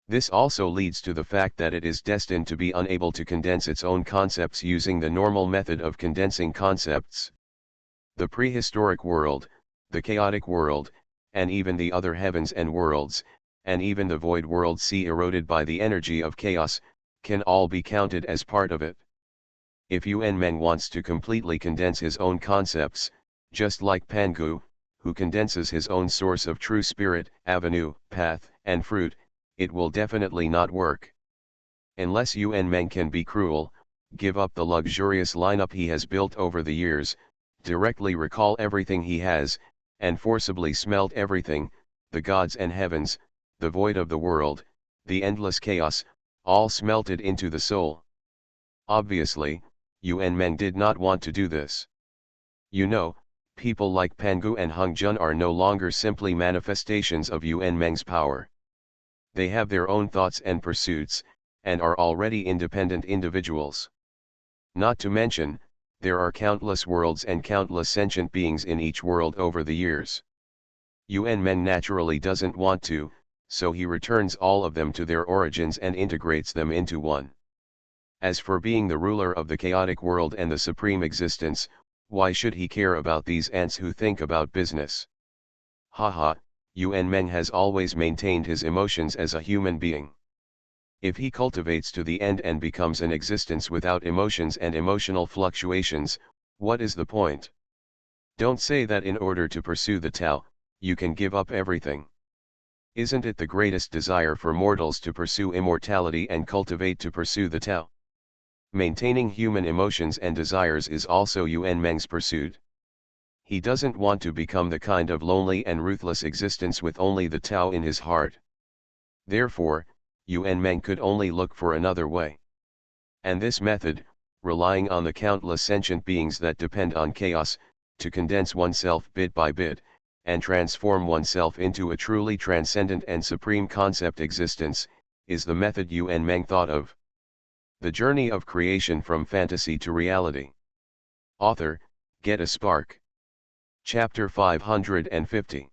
S1: This also leads to the fact that it is destined to be unable to condense its own concepts using the normal method of condensing concepts. The prehistoric world, the chaotic world, and even the other heavens and worlds, and even the void world sea eroded by the energy of chaos, can all be counted as part of it. If Yuan Meng wants to completely condense his own concepts, just like Pangu, who condenses his own source of true spirit, avenue, path, and fruit, it will definitely not work. Unless Yuan Meng can be cruel, give up the luxurious lineup he has built over the years, directly recall everything he has, and forcibly smelt everything, the gods and heavens, the void of the world, the endless chaos, all smelted into the soul. Obviously, Yuan Meng did not want to do this. You know, people like Pangu and Hung Jun are no longer simply manifestations of Yuan Meng's power. They have their own thoughts and pursuits, and are already independent individuals. Not to mention, there are countless worlds and countless sentient beings in each world over the years. Yuan Meng naturally doesn't want to, so he returns all of them to their origins and integrates them into one. As for being the ruler of the chaotic world and the supreme existence, why should he care about these ants who think about business? Haha, Yuan Meng has always maintained his emotions as a human being. If he cultivates to the end and becomes an existence without emotions and emotional fluctuations, what is the point? Don't say that in order to pursue the Tao, you can give up everything. Isn't it the greatest desire for mortals to pursue immortality and cultivate to pursue the Tao? Maintaining human emotions and desires is also Yuan Meng's pursuit. He doesn't want to become the kind of lonely and ruthless existence with only the Tao in his heart. Therefore, Yuan Meng could only look for another way. And this method, relying on the countless sentient beings that depend on chaos, to condense oneself bit by bit, and transform oneself into a truly transcendent and supreme concept existence, is the method Yuan Meng thought of. The Journey of Creation from Fantasy to Reality. Author, Get a Spark. Chapter 550.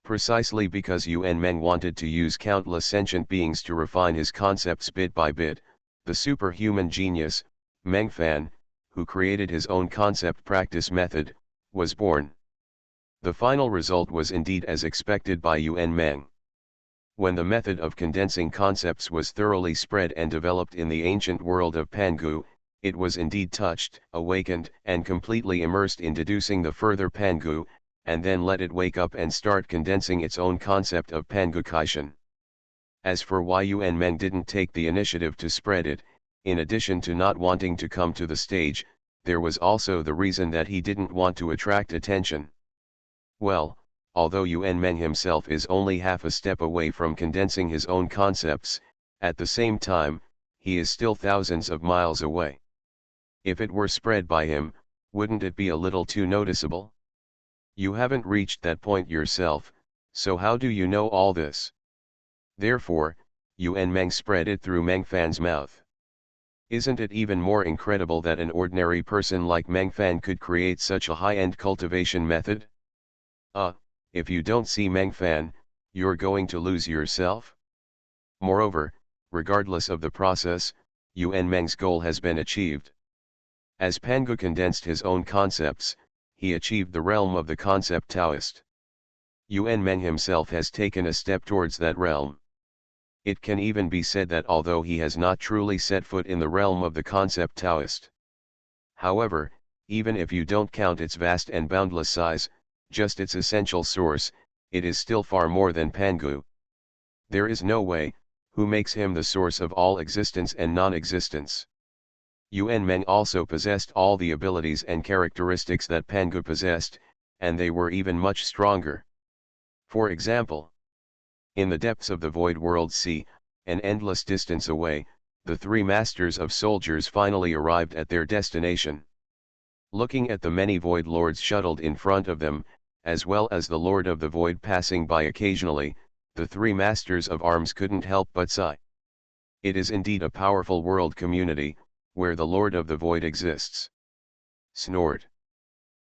S1: Precisely because Yuan Meng wanted to use countless sentient beings to refine his concepts bit by bit, the superhuman genius, Mengfan, who created his own concept practice method, was born. The final result was indeed as expected by Yuan Meng. When the method of condensing concepts was thoroughly spread and developed in the ancient world of Pangu, it was indeed touched, awakened, and completely immersed in deducing the further Pangu, and then let it wake up and start condensing its own concept of Pangu Kaishan. As for why Yuan Meng didn't take the initiative to spread it, in addition to not wanting to come to the stage, there was also the reason that he didn't want to attract attention. Well, although Yuan Meng himself is only half a step away from condensing his own concepts, at the same time, he is still thousands of miles away. If it were spread by him, wouldn't it be a little too noticeable? You haven't reached that point yourself, so how do you know all this? Therefore, Yuan Meng spread it through Mengfan's mouth. Isn't it even more incredible that an ordinary person like Mengfan could create such a high-end cultivation method? If you don't see Mengfan, you're going to lose yourself. Moreover, regardless of the process, Yuan Meng's goal has been achieved. As Pangu condensed his own concepts, he achieved the realm of the concept Taoist. Yuan Meng himself has taken a step towards that realm. It can even be said that although he has not truly set foot in the realm of the concept Taoist, however, Even if you don't count its vast and boundless size, just its essential source, it is still far more than Pangu. There is no way, who makes him the source of all existence and non-existence. Yuan Meng also possessed all the abilities and characteristics that Pangu possessed, and they were even much stronger. For example, in the depths of the void world sea, an endless distance away, the three masters of soldiers finally arrived at their destination. Looking at the many void lords shuttled in front of them, as well as the Lord of the Void passing by occasionally, the three masters of arms couldn't help but sigh. It is indeed a powerful world community, where the Lord of the Void exists. Snort.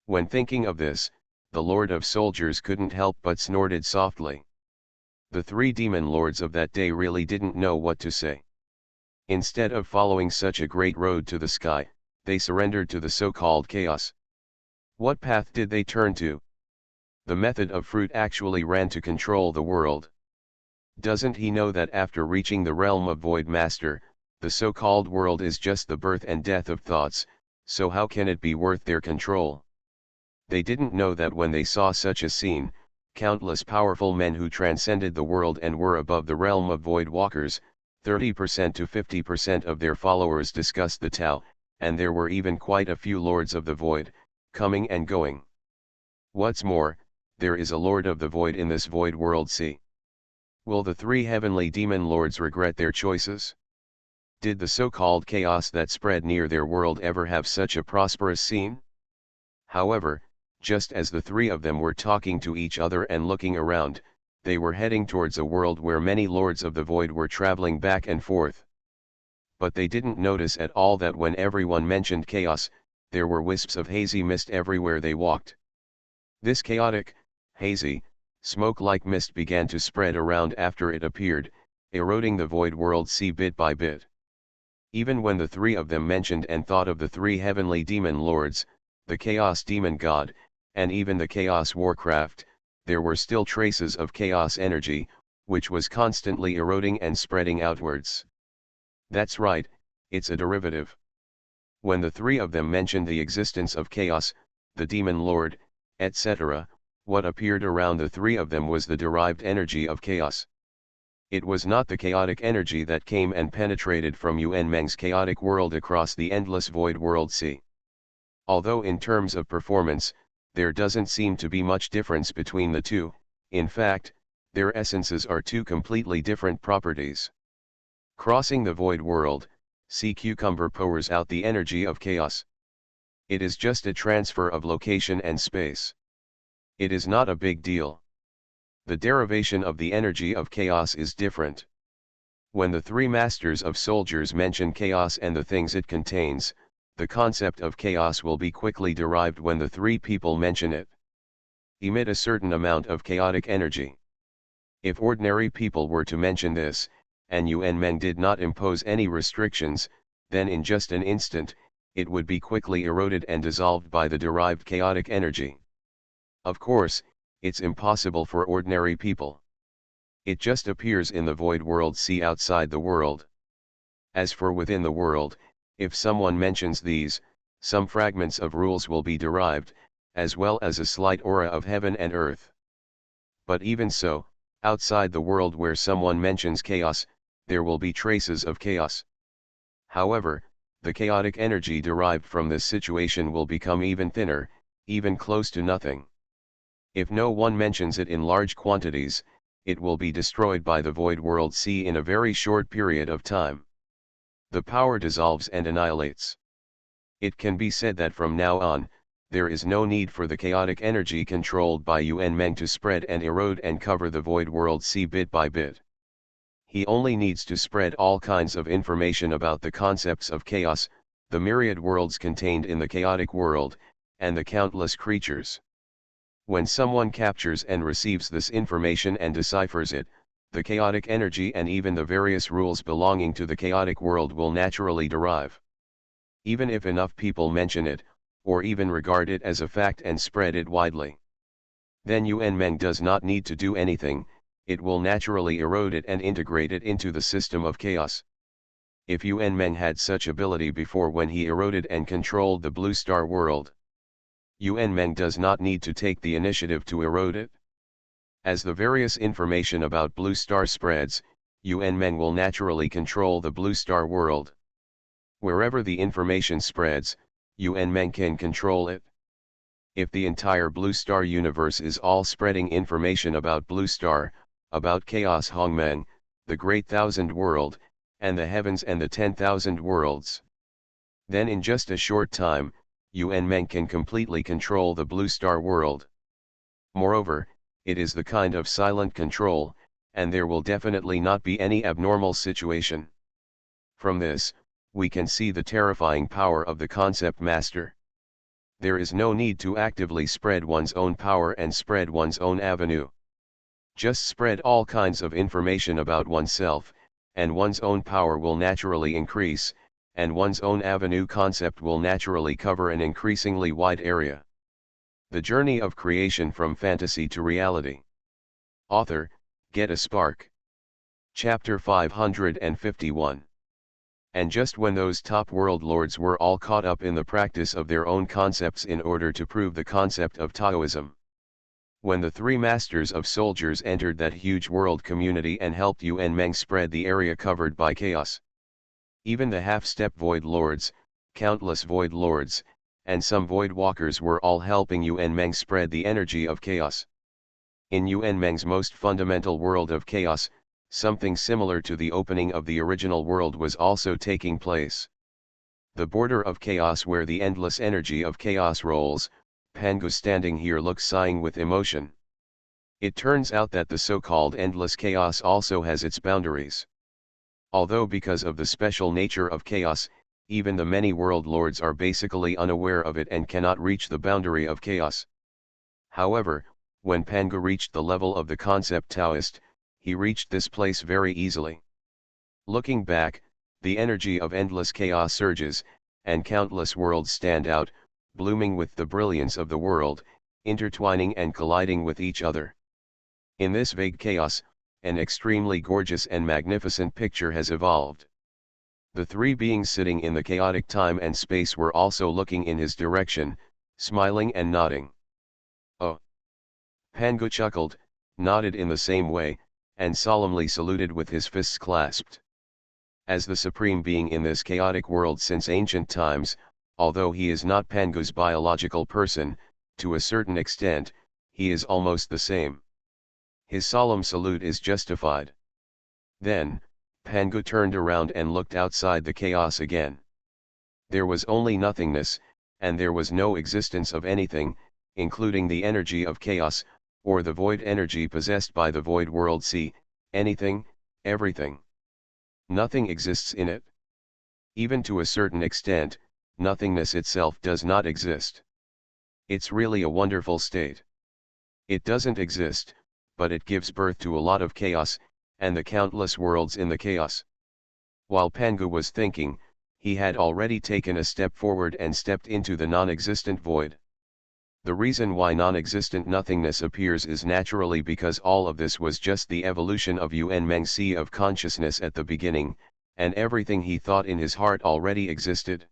S1: When thinking of this, the Lord of Soldiers couldn't help but snorted softly. The three demon lords of that day really didn't know what to say. Instead of following such a great road to the sky, they surrendered to the so-called chaos. What path did they turn to? The method of fruit actually ran to control the world. Doesn't he know that after reaching the realm of Void Master, the so-called world is just the birth and death of thoughts, so how can it be worth their control? They didn't know that when they saw such a scene, countless powerful men who transcended the world and were above the realm of Void Walkers, 30% to 50% of their followers discussed the Tao, and there were even quite a few Lords of the Void, coming and going. What's more, there is a Lord of the Void in this Void World Sea. Will the three heavenly demon lords regret their choices? Did the so-called chaos that spread near their world ever have such a prosperous scene? However, just as the three of them were talking to each other and looking around, they were heading towards a world where many Lords of the Void were traveling back and forth. But they didn't notice at all that when everyone mentioned chaos, there were wisps of hazy mist everywhere they walked. This chaotic, hazy, smoke-like mist began to spread around after it appeared, eroding the Void World Sea bit by bit. Even when the three of them mentioned and thought of the three heavenly demon lords, the Chaos Demon God, and even the Chaos Warcraft, there were still traces of chaos energy, which was constantly eroding and spreading outwards. That's right, it's a derivative. When the three of them mentioned the existence of chaos, the demon lord, etc., what appeared around the three of them was the derived energy of chaos. It was not the chaotic energy that came and penetrated from Yuan Meng's chaotic world across the endless void world sea. Although in terms of performance, there doesn't seem to be much difference between the two, in fact, their essences are two completely different properties. Crossing the void world, Sea Cucumber pours out the energy of chaos. It is just a transfer of location and space. It is not a big deal. The derivation of the energy of chaos is different. When the three masters of soldiers mention chaos and the things it contains, the concept of chaos will be quickly derived when the three people mention it. Emit a certain amount of chaotic energy. If ordinary people were to mention this, and Yuan Meng did not impose any restrictions, then in just an instant, it would be quickly eroded and dissolved by the derived chaotic energy. Of course, it's impossible for ordinary people. It just appears in the void world sea outside the world. As for within the world, if someone mentions these, some fragments of rules will be derived, as well as a slight aura of heaven and earth. But even so, outside the world where someone mentions chaos, there will be traces of chaos. However, the chaotic energy derived from this situation will become even thinner, even close to nothing. If no one mentions it in large quantities, it will be destroyed by the void world sea in a very short period of time. The power dissolves and annihilates. It can be said that from now on, there is no need for the chaotic energy controlled by Yuan Meng to spread and erode and cover the void world sea bit by bit. He only needs to spread all kinds of information about the concepts of chaos, the myriad worlds contained in the chaotic world, and the countless creatures. When someone captures and receives this information and deciphers it, the chaotic energy and even the various rules belonging to the chaotic world will naturally derive. Even if enough people mention it, or even regard it as a fact and spread it widely, then Yuan Meng does not need to do anything, it will naturally erode it and integrate it into the system of chaos. if Yuan Meng had such ability before when he eroded and controlled the Blue Star world, Yuan Meng does not need to take the initiative to erode it. As the various information about Blue Star spreads, Yuan Meng will naturally control the Blue Star world. Wherever the information spreads, Yuan Meng can control it. If the entire Blue Star universe is all spreading information about Blue Star, about Chaos Hongmeng, the Great Thousand World, and the heavens and the 10,000 worlds, then in just a short time, Yuan Meng can completely control the Blue Star world. Moreover, it is the kind of silent control, and there will definitely not be any abnormal situation. From this, we can see the terrifying power of the concept master. There is no need to actively spread one's own power and spread one's own avenue. Just spread all kinds of information about oneself, and one's own power will naturally increase, and one's own avenue concept will naturally cover an increasingly wide area. The Journey of Creation from Fantasy to Reality. Author, Get a Spark. Chapter 551. And just when those top world lords were all caught up in the practice of their own concepts in order to prove the concept of Taoism, when the three masters of soldiers entered that huge world community and helped Yuan Meng spread the area covered by chaos, even the half-step void lords, countless void lords, and some void walkers were all helping Yuan Meng spread the energy of chaos. In Yuan Meng's most fundamental world of chaos, something similar to the opening of the original world was also taking place. The border of chaos where the endless energy of chaos rolls, Pangu standing here looks sighing with emotion. It turns out that the so-called endless chaos also has its boundaries. Although because of the special nature of chaos, even the many world lords are basically unaware of it and cannot reach the boundary of chaos. However, when Pangu reached the level of the concept Taoist, he reached this place very easily. Looking back, the energy of endless chaos surges, and countless worlds stand out, blooming with the brilliance of the world, intertwining and colliding with each other. In this vague chaos, an extremely gorgeous and magnificent picture has evolved. The three beings sitting in the chaotic time and space were also looking in his direction, smiling and nodding. Oh! Pangu chuckled, nodded in the same way, and solemnly saluted with his fists clasped. As the supreme being in this chaotic world since ancient times, although he is not Pangu's biological person, to a certain extent, he is almost the same. His solemn salute is justified. Then, Pangu turned around and looked outside the chaos again. There was only nothingness, and there was no existence of anything, including the energy of chaos, or the void energy possessed by the void world. See, anything, everything. Nothing exists in it. Even to a certain extent, nothingness itself does not exist. It's really a wonderful state. It doesn't exist, but it gives birth to a lot of chaos, and the countless worlds in the chaos. While Pangu was thinking, he had already taken a step forward and stepped into the non-existent void. The reason why non-existent nothingness appears is naturally because all of this was just the evolution of Yuan Meng's sea of consciousness at the beginning, and everything he thought in his heart already existed.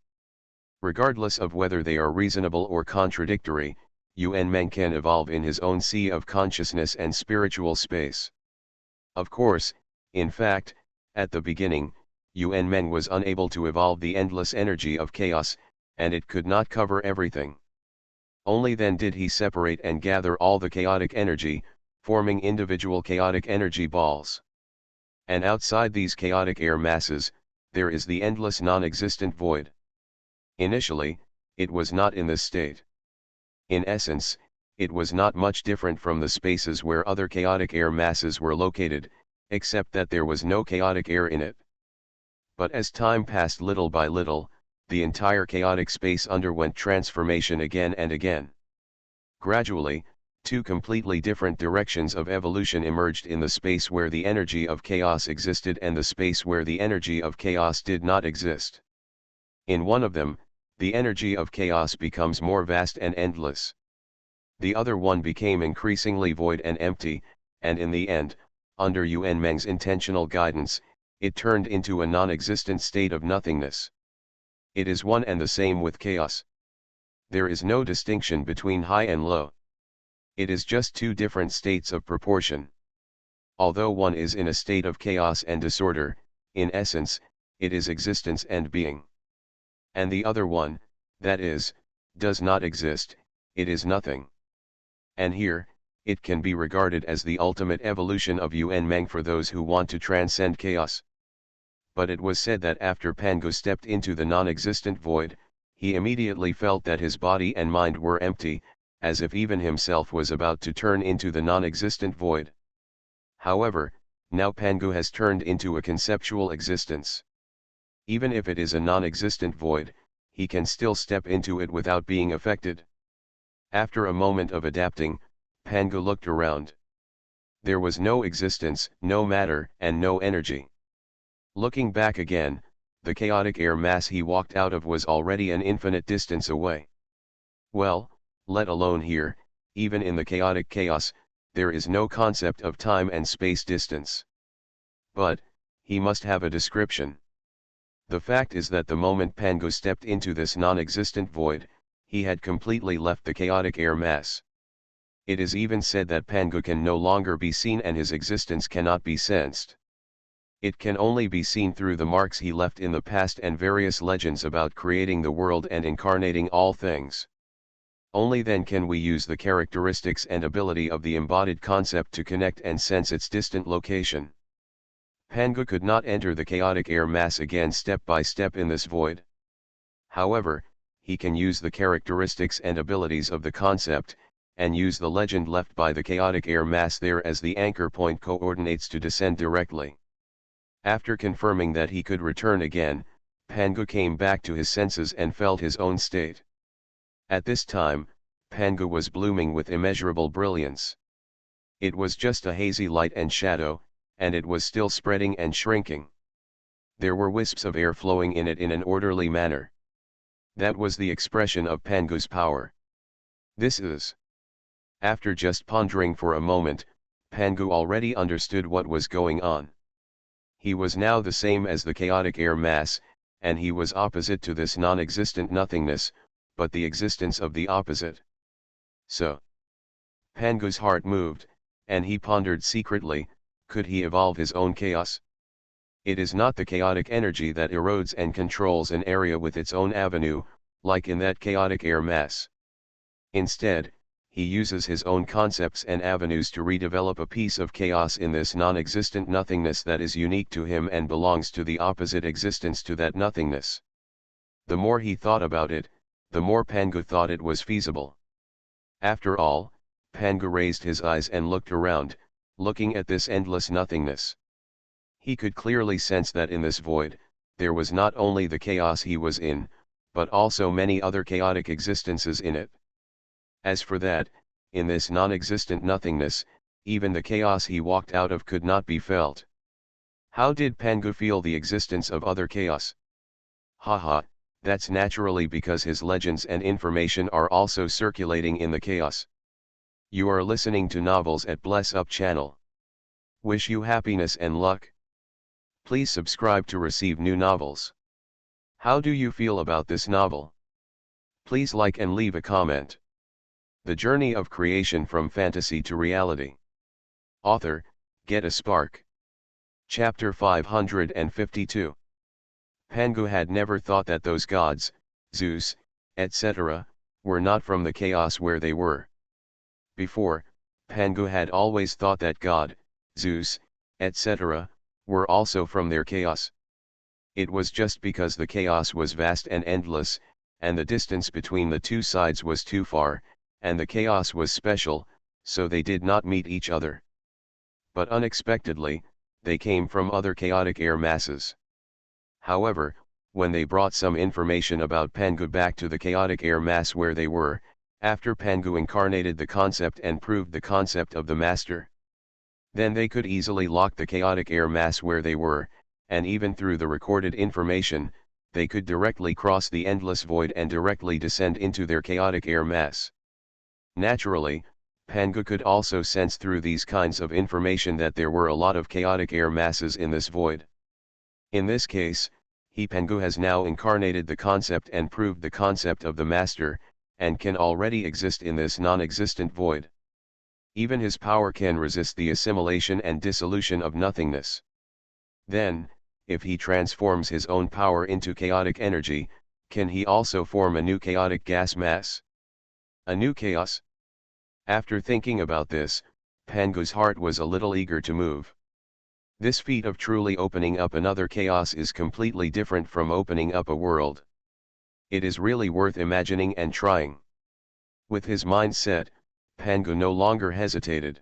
S1: Regardless of whether they are reasonable or contradictory, Yuan Meng can evolve in his own sea of consciousness and spiritual space. Of course, in fact, at the beginning, Yuan Meng was unable to evolve the endless energy of chaos, and it could not cover everything. Only then did he separate and gather all the chaotic energy, forming individual chaotic energy balls. And outside these chaotic air masses, there is the endless non-existent void. Initially, it was not in this state. In essence, it was not much different from the spaces where other chaotic air masses were located, except that there was no chaotic air in it. But as time passed little by little, the entire chaotic space underwent transformation again and again. Gradually, two completely different directions of evolution emerged in the space where the energy of chaos existed and the space where the energy of chaos did not exist. In one of them, the energy of chaos becomes more vast and endless. The other one became increasingly void and empty, and in the end, under Yuan Meng's intentional guidance, it turned into a non-existent state of nothingness. It is one and the same with chaos. There is no distinction between high and low. It is just two different states of proportion. Although one is in a state of chaos and disorder, in essence, it is existence and being. And the other one, that is, does not exist, it is nothing. And here, it can be regarded as the ultimate evolution of Yuan Meng for those who want to transcend chaos. But it was said that after Pangu stepped into the non-existent void, he immediately felt that his body and mind were empty, as if even himself was about to turn into the non-existent void. However, now Pangu has turned into a conceptual existence. Even if it is a non-existent void, he can still step into it without being affected. After a moment of adapting, Pangu looked around. There was no existence, no matter, and no energy. Looking back again, the chaotic air mass he walked out of was already an infinite distance away. Well, let alone here, even in the chaotic chaos, there is no concept of time and space distance. But, he must have a description. The fact is that the moment Pangu stepped into this non-existent void, he had completely left the chaotic air mass. It is even said that Pangu can no longer be seen and his existence cannot be sensed. It can only be seen through the marks he left in the past and various legends about creating the world and incarnating all things. Only then can we use the characteristics and ability of the embodied concept to connect and sense its distant location. Pangu could not enter the chaotic air mass again step by step in this void. However, he can use the characteristics and abilities of the concept, and use the legend left by the chaotic air mass there as the anchor point coordinates to descend directly. After confirming that he could return again, Pangu came back to his senses and felt his own state. At this time, Pangu was blooming with immeasurable brilliance. It was just a hazy light and shadow, and it was still spreading and shrinking. There were wisps of air flowing in it in an orderly manner. That was the expression of Pangu's power. This is. After just pondering for a moment, Pangu already understood what was going on. He was now the same as the chaotic air mass, and he was opposite to this non-existent nothingness, but the existence of the opposite. So, Pangu's heart moved, and he pondered secretly, could he evolve his own chaos? It is not the chaotic energy that erodes and controls an area with its own avenue, like in that chaotic air mass. Instead, he uses his own concepts and avenues to redevelop a piece of chaos in this non-existent nothingness that is unique to him and belongs to the opposite existence to that nothingness. The more he thought about it, the more Pangu thought it was feasible. After all, Pangu raised his eyes and looked around, looking at this endless nothingness. He could clearly sense that in this void, there was not only the chaos he was in, but also many other chaotic existences in it. As for that, in this non-existent nothingness, even the chaos he walked out of could not be felt. How did Pangu feel the existence of other chaos? Haha, that's naturally because his legends and information are also circulating in the chaos. You are listening to novels at Bless Up channel. Wish you happiness and luck. Please subscribe to receive new novels. How do you feel about this novel? Please like and leave a comment. The Journey of Creation from Fantasy to Reality. Author, Get a Spark. Chapter 552. Pangu had never thought that those gods, Zeus, etc., were not from the chaos where they were. Before, Pangu had always thought that God, Zeus, etc., were also from their chaos. It was just because the chaos was vast and endless, and the distance between the two sides was too far, and the chaos was special, so they did not meet each other. But unexpectedly, they came from other chaotic air masses. However, when they brought some information about Pangu back to the chaotic air mass where they were, after Pangu incarnated the concept and proved the concept of the master, then they could easily lock the chaotic air mass where they were, and even through the recorded information, they could directly cross the endless void and directly descend into their chaotic air mass. Naturally, Pangu could also sense through these kinds of information that there were a lot of chaotic air masses in this void. In this case, Pangu has now incarnated the concept and proved the concept of the master, and can already exist in this non-existent void. Even his power can resist the assimilation and dissolution of nothingness. Then, if he transforms his own power into chaotic energy, can he also form a new chaotic gas mass? A new chaos? After thinking about this, Pangu's heart was a little eager to move. This feat of truly opening up another chaos is completely different from opening up a world. It is really worth imagining and trying. With his mind set, Pangu no longer hesitated.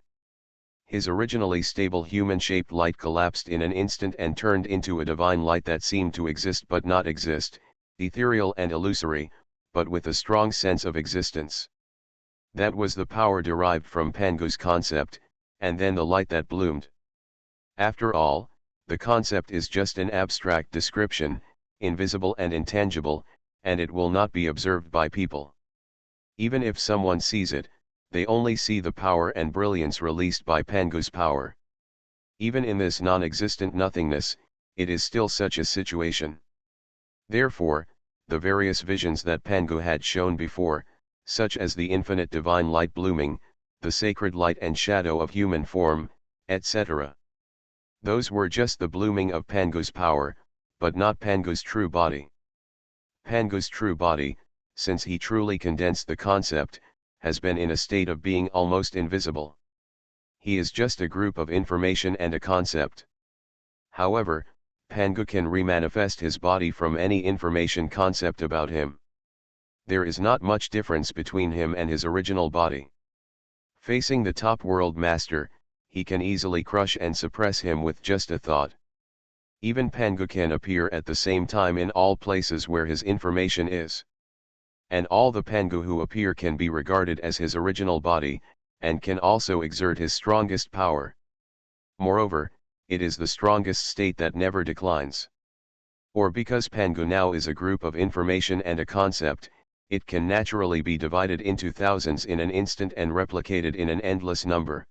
S1: His originally stable human-shaped light collapsed in an instant and turned into a divine light that seemed to exist but not exist, ethereal and illusory, but with a strong sense of existence. That was the power derived from Pangu's concept, and then the light that bloomed. After all, the concept is just an abstract description, invisible and intangible, and it will not be observed by people. Even if someone sees it, they only see the power and brilliance released by Pangu's power. Even in this non-existent nothingness, it is still such a situation. Therefore, the various visions that Pangu had shown before, such as the infinite divine light blooming, the sacred light and shadow of human form, etc. Those were just the blooming of Pangu's power, but not Pangu's true body. Pangu's true body, since he truly condensed the concept, has been in a state of being almost invisible. He is just a group of information and a concept. However, Pangu can remanifest his body from any information concept about him. There is not much difference between him and his original body. Facing the top world master, he can easily crush and suppress him with just a thought. Even Pangu can appear at the same time in all places where his information is. And all the Pangu who appear can be regarded as his original body, and can also exert his strongest power. Moreover, it is the strongest state that never declines. Or because Pangu now is a group of information and a concept, it can naturally be divided into thousands in an instant and replicated in an endless number.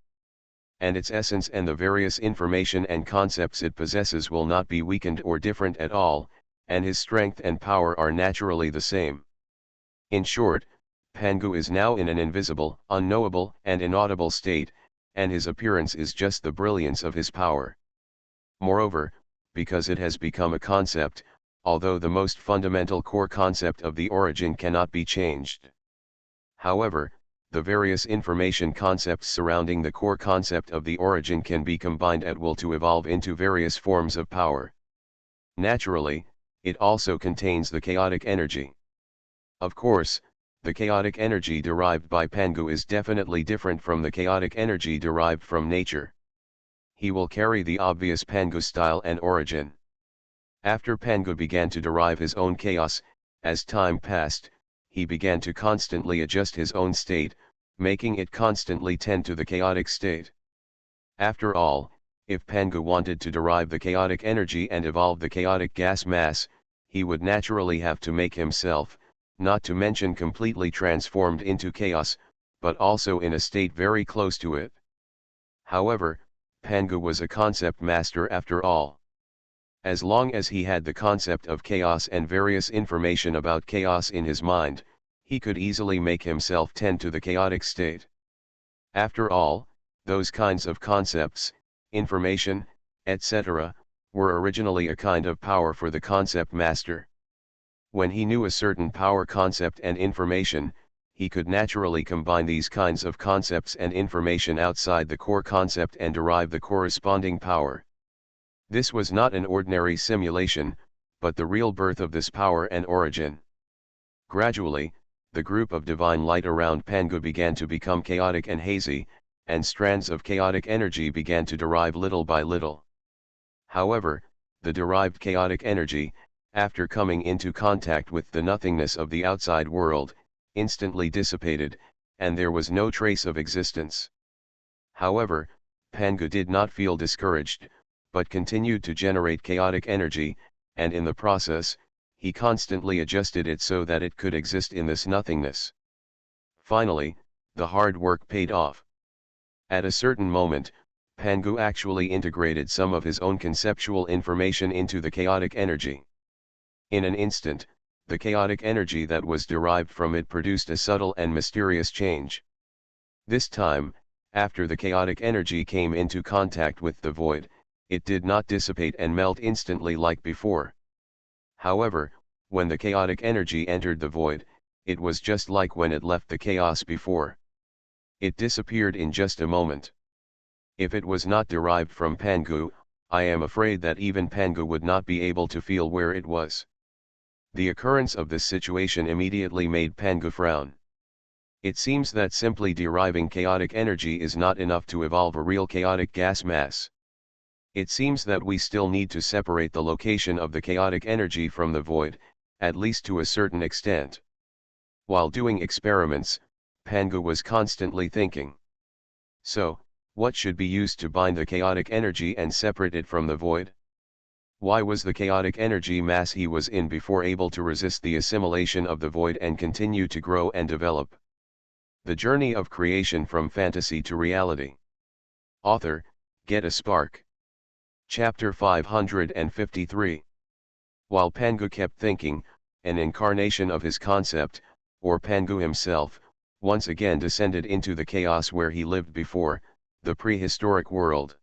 S1: And its essence and the various information and concepts it possesses will not be weakened or different at all, and his strength and power are naturally the same. In short, Pangu is now in an invisible, unknowable, and inaudible state, and his appearance is just the brilliance of his power. Moreover, because it has become a concept, although the most fundamental core concept of the origin cannot be changed. However, the various information concepts surrounding the core concept of the origin can be combined at will to evolve into various forms of power. Naturally, it also contains the chaotic energy. Of course, the chaotic energy derived by Pangu is definitely different from the chaotic energy derived from nature. He will carry the obvious Pangu style and origin. After Pangu began to derive his own chaos, as time passed, he began to constantly adjust his own state, making it constantly tend to the chaotic state. After all, if Pangu wanted to derive the chaotic energy and evolve the chaotic gas mass, he would naturally have to make himself, not to mention completely transformed into chaos, but also in a state very close to it. However, Pangu was a concept master after all. As long as he had the concept of chaos and various information about chaos in his mind, he could easily make himself tend to the chaotic state. After all, those kinds of concepts, information, etc., were originally a kind of power for the concept master. When he knew a certain power concept and information, he could naturally combine these kinds of concepts and information outside the core concept and derive the corresponding power. This was not an ordinary simulation, but the real birth of this power and origin. Gradually, the group of divine light around Pangu began to become chaotic and hazy, and strands of chaotic energy began to derive little by little. However, the derived chaotic energy, after coming into contact with the nothingness of the outside world, instantly dissipated, and there was no trace of existence. However, Pangu did not feel discouraged, but continued to generate chaotic energy, and in the process, he constantly adjusted it so that it could exist in this nothingness. Finally, the hard work paid off. At a certain moment, Pangu actually integrated some of his own conceptual information into the chaotic energy. In an instant, the chaotic energy that was derived from it produced a subtle and mysterious change. This time, after the chaotic energy came into contact with the void, it did not dissipate and melt instantly like before. However, when the chaotic energy entered the void, it was just like when it left the chaos before. It disappeared in just a moment. If it was not derived from Pangu, I am afraid that even Pangu would not be able to feel where it was. The occurrence of this situation immediately made Pangu frown. It seems that simply deriving chaotic energy is not enough to evolve a real chaotic gas mass. It seems that we still need to separate the location of the chaotic energy from the void, at least to a certain extent. While doing experiments, Pangu was constantly thinking. So, what should be used to bind the chaotic energy and separate it from the void? Why was the chaotic energy mass he was in before able to resist the assimilation of the void and continue to grow and develop? The Journey of Creation from Fantasy to Reality. Author, Get a Spark. Chapter 553. While Pangu kept thinking, an incarnation of his concept, or Pangu himself, once again descended into the chaos where he lived before, the prehistoric world.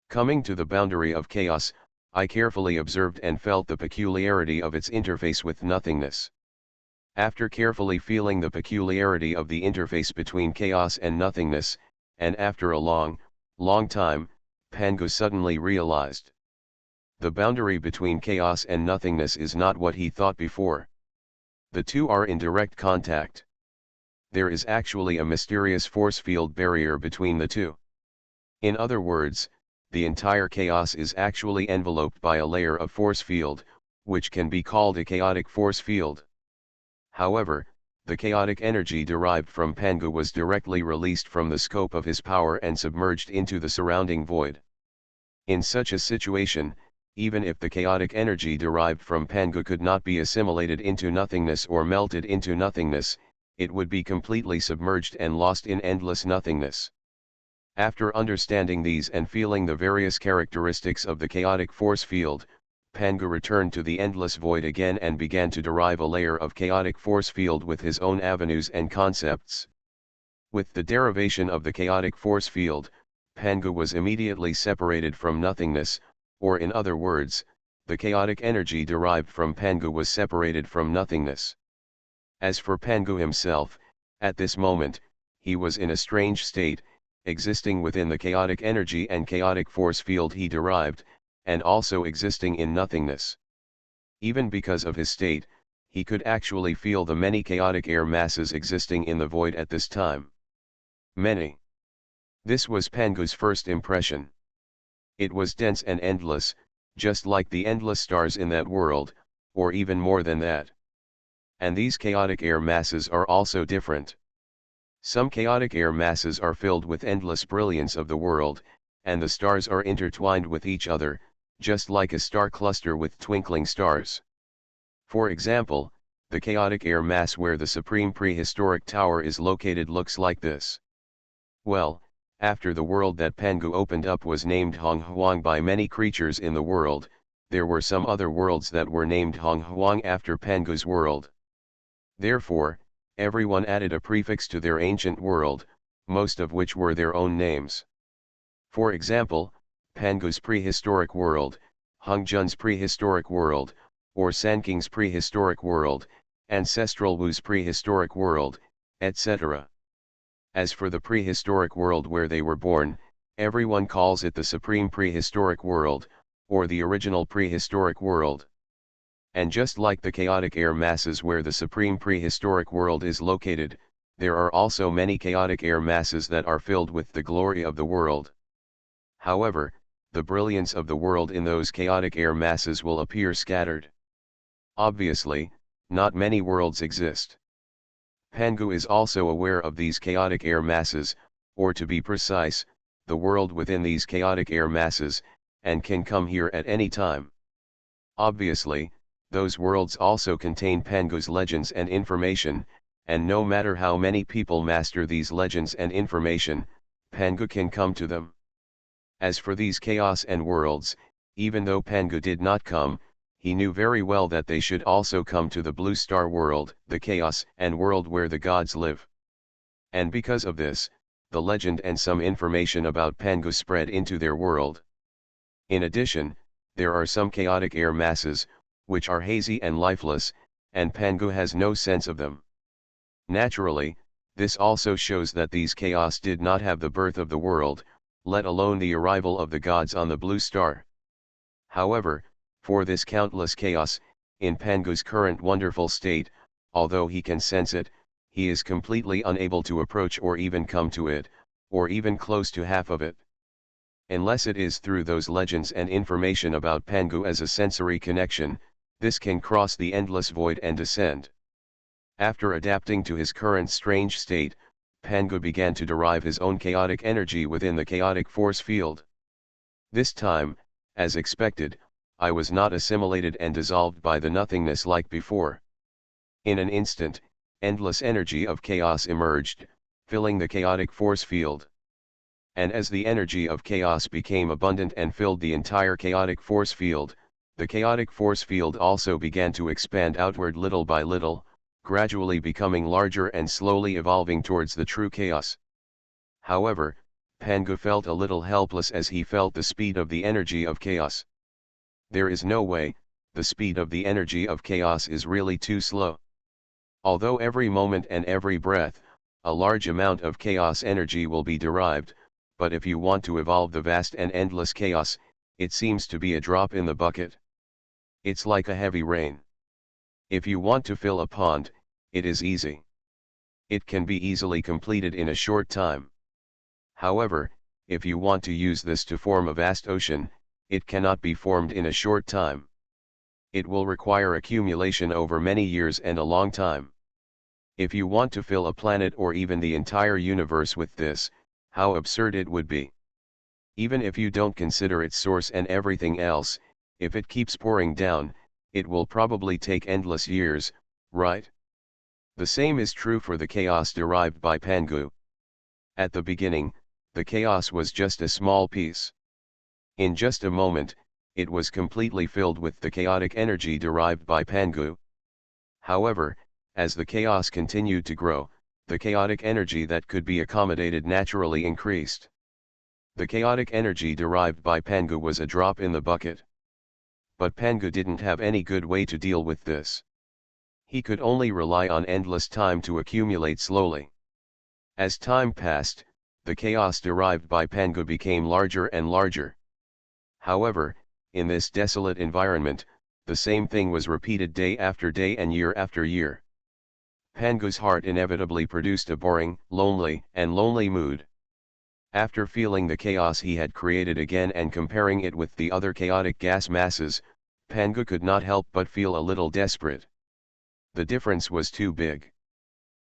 S1: Coming to the boundary of chaos, I carefully observed and felt the peculiarity of its interface with nothingness. After carefully feeling the peculiarity of the interface between chaos and nothingness, and after a long time, Pangu suddenly realized. The boundary between chaos and nothingness is not what he thought before. The two are in direct contact. There is actually a mysterious force field barrier between the two. In other words, the entire chaos is actually enveloped by a layer of force field, which can be called a chaotic force field. However, the chaotic energy derived from Pangu was directly released from the scope of his power and submerged into the surrounding void. In such a situation, even if the chaotic energy derived from Pangu could not be assimilated into nothingness or melted into nothingness, it would be completely submerged and lost in endless nothingness. After understanding these and feeling the various characteristics of the chaotic force field, Pangu returned to the endless void again and began to derive a layer of chaotic force field with his own avenues and concepts. With the derivation of the chaotic force field, Pangu was immediately separated from nothingness, or in other words, the chaotic energy derived from Pangu was separated from nothingness. As for Pangu himself, at this moment, he was in a strange state, existing within the chaotic energy and chaotic force field he derived, and also existing in nothingness. Even because of his state, he could actually feel the many chaotic air masses existing in the void at this time. Many. This was Pangu's first impression. It was dense and endless, just like the endless stars in that world, or even more than that. And these chaotic air masses are also different. Some chaotic air masses are filled with endless brilliance of the world, and the stars are intertwined with each other, just like a star cluster with twinkling stars. For example, the chaotic air mass where the supreme prehistoric tower is located looks like this. Well, after the world that Pangu opened up was named Xuanhuan by many creatures in the world, there were some other worlds that were named Xuanhuan after Pangu's world. Therefore, everyone added a prefix to their ancient world, most of which were their own names. For example, Pangu's prehistoric world, Hungjun's prehistoric world, or Sanking's prehistoric world, Ancestral Wu's prehistoric world, etc. As for the prehistoric world where they were born, everyone calls it the supreme prehistoric world, or the original prehistoric world. And just like the chaotic air masses where the supreme prehistoric world is located, there are also many chaotic air masses that are filled with the glory of the world. However, the brilliance of the world in those chaotic air masses will appear scattered. Obviously, not many worlds exist. Pangu is also aware of these chaotic air masses, or to be precise, the world within these chaotic air masses, and can come here at any time. Obviously, those worlds also contain Pangu's legends and information, and no matter how many people master these legends and information, Pangu can come to them. As for these chaos and worlds, even though Pangu did not come, he knew very well that they should also come to the blue star world, the chaos and world where the gods live. And because of this, the legend and some information about Pangu spread into their world. In addition, there are some chaotic air masses, which are hazy and lifeless, and Pangu has no sense of them. Naturally, this also shows that these chaos did not have the birth of the world, let alone the arrival of the gods on the blue star. However, for this countless chaos, in Pangu's current wonderful state, although he can sense it, he is completely unable to approach or even come to it, or even close to half of it. Unless it is through those legends and information about Pangu as a sensory connection, this can cross the endless void and descend. After adapting to his current strange state, Pangu began to derive his own chaotic energy within the chaotic force field. This time, as expected, I was not assimilated and dissolved by the nothingness like before. In an instant, endless energy of chaos emerged, filling the chaotic force field. And as the energy of chaos became abundant and filled the entire chaotic force field, the chaotic force field also began to expand outward little by little, gradually becoming larger and slowly evolving towards the true chaos. However, Pangu felt a little helpless as he felt the speed of the energy of chaos. There is no way, the speed of the energy of chaos is really too slow. Although every moment and every breath, a large amount of chaos energy will be derived, but if you want to evolve the vast and endless chaos, it seems to be a drop in the bucket. It's like a heavy rain. If you want to fill a pond, it is easy. It can be easily completed in a short time. However, if you want to use this to form a vast ocean, it cannot be formed in a short time. It will require accumulation over many years and a long time. If you want to fill a planet or even the entire universe with this, how absurd it would be. Even if you don't consider its source and everything else, if it keeps pouring down, it will probably take endless years, right? The same is true for the chaos derived by Pangu. At the beginning, the chaos was just a small piece. In just a moment, it was completely filled with the chaotic energy derived by Pangu. However, as the chaos continued to grow, the chaotic energy that could be accommodated naturally increased. The chaotic energy derived by Pangu was a drop in the bucket. But Pangu didn't have any good way to deal with this. He could only rely on endless time to accumulate slowly. As time passed, the chaos derived by Pangu became larger and larger. However, in this desolate environment, the same thing was repeated day after day and year after year. Pangu's heart inevitably produced a boring, lonely mood. After feeling the chaos he had created again and comparing it with the other chaotic gas masses, Pangu could not help but feel a little desperate. The difference was too big.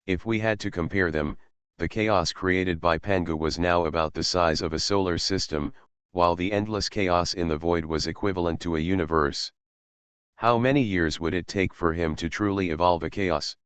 S1: If we had to compare them, the chaos created by Pangu was now about the size of a solar system, while the endless chaos in the void was equivalent to a universe. How many years would it take for him to truly evolve a chaos?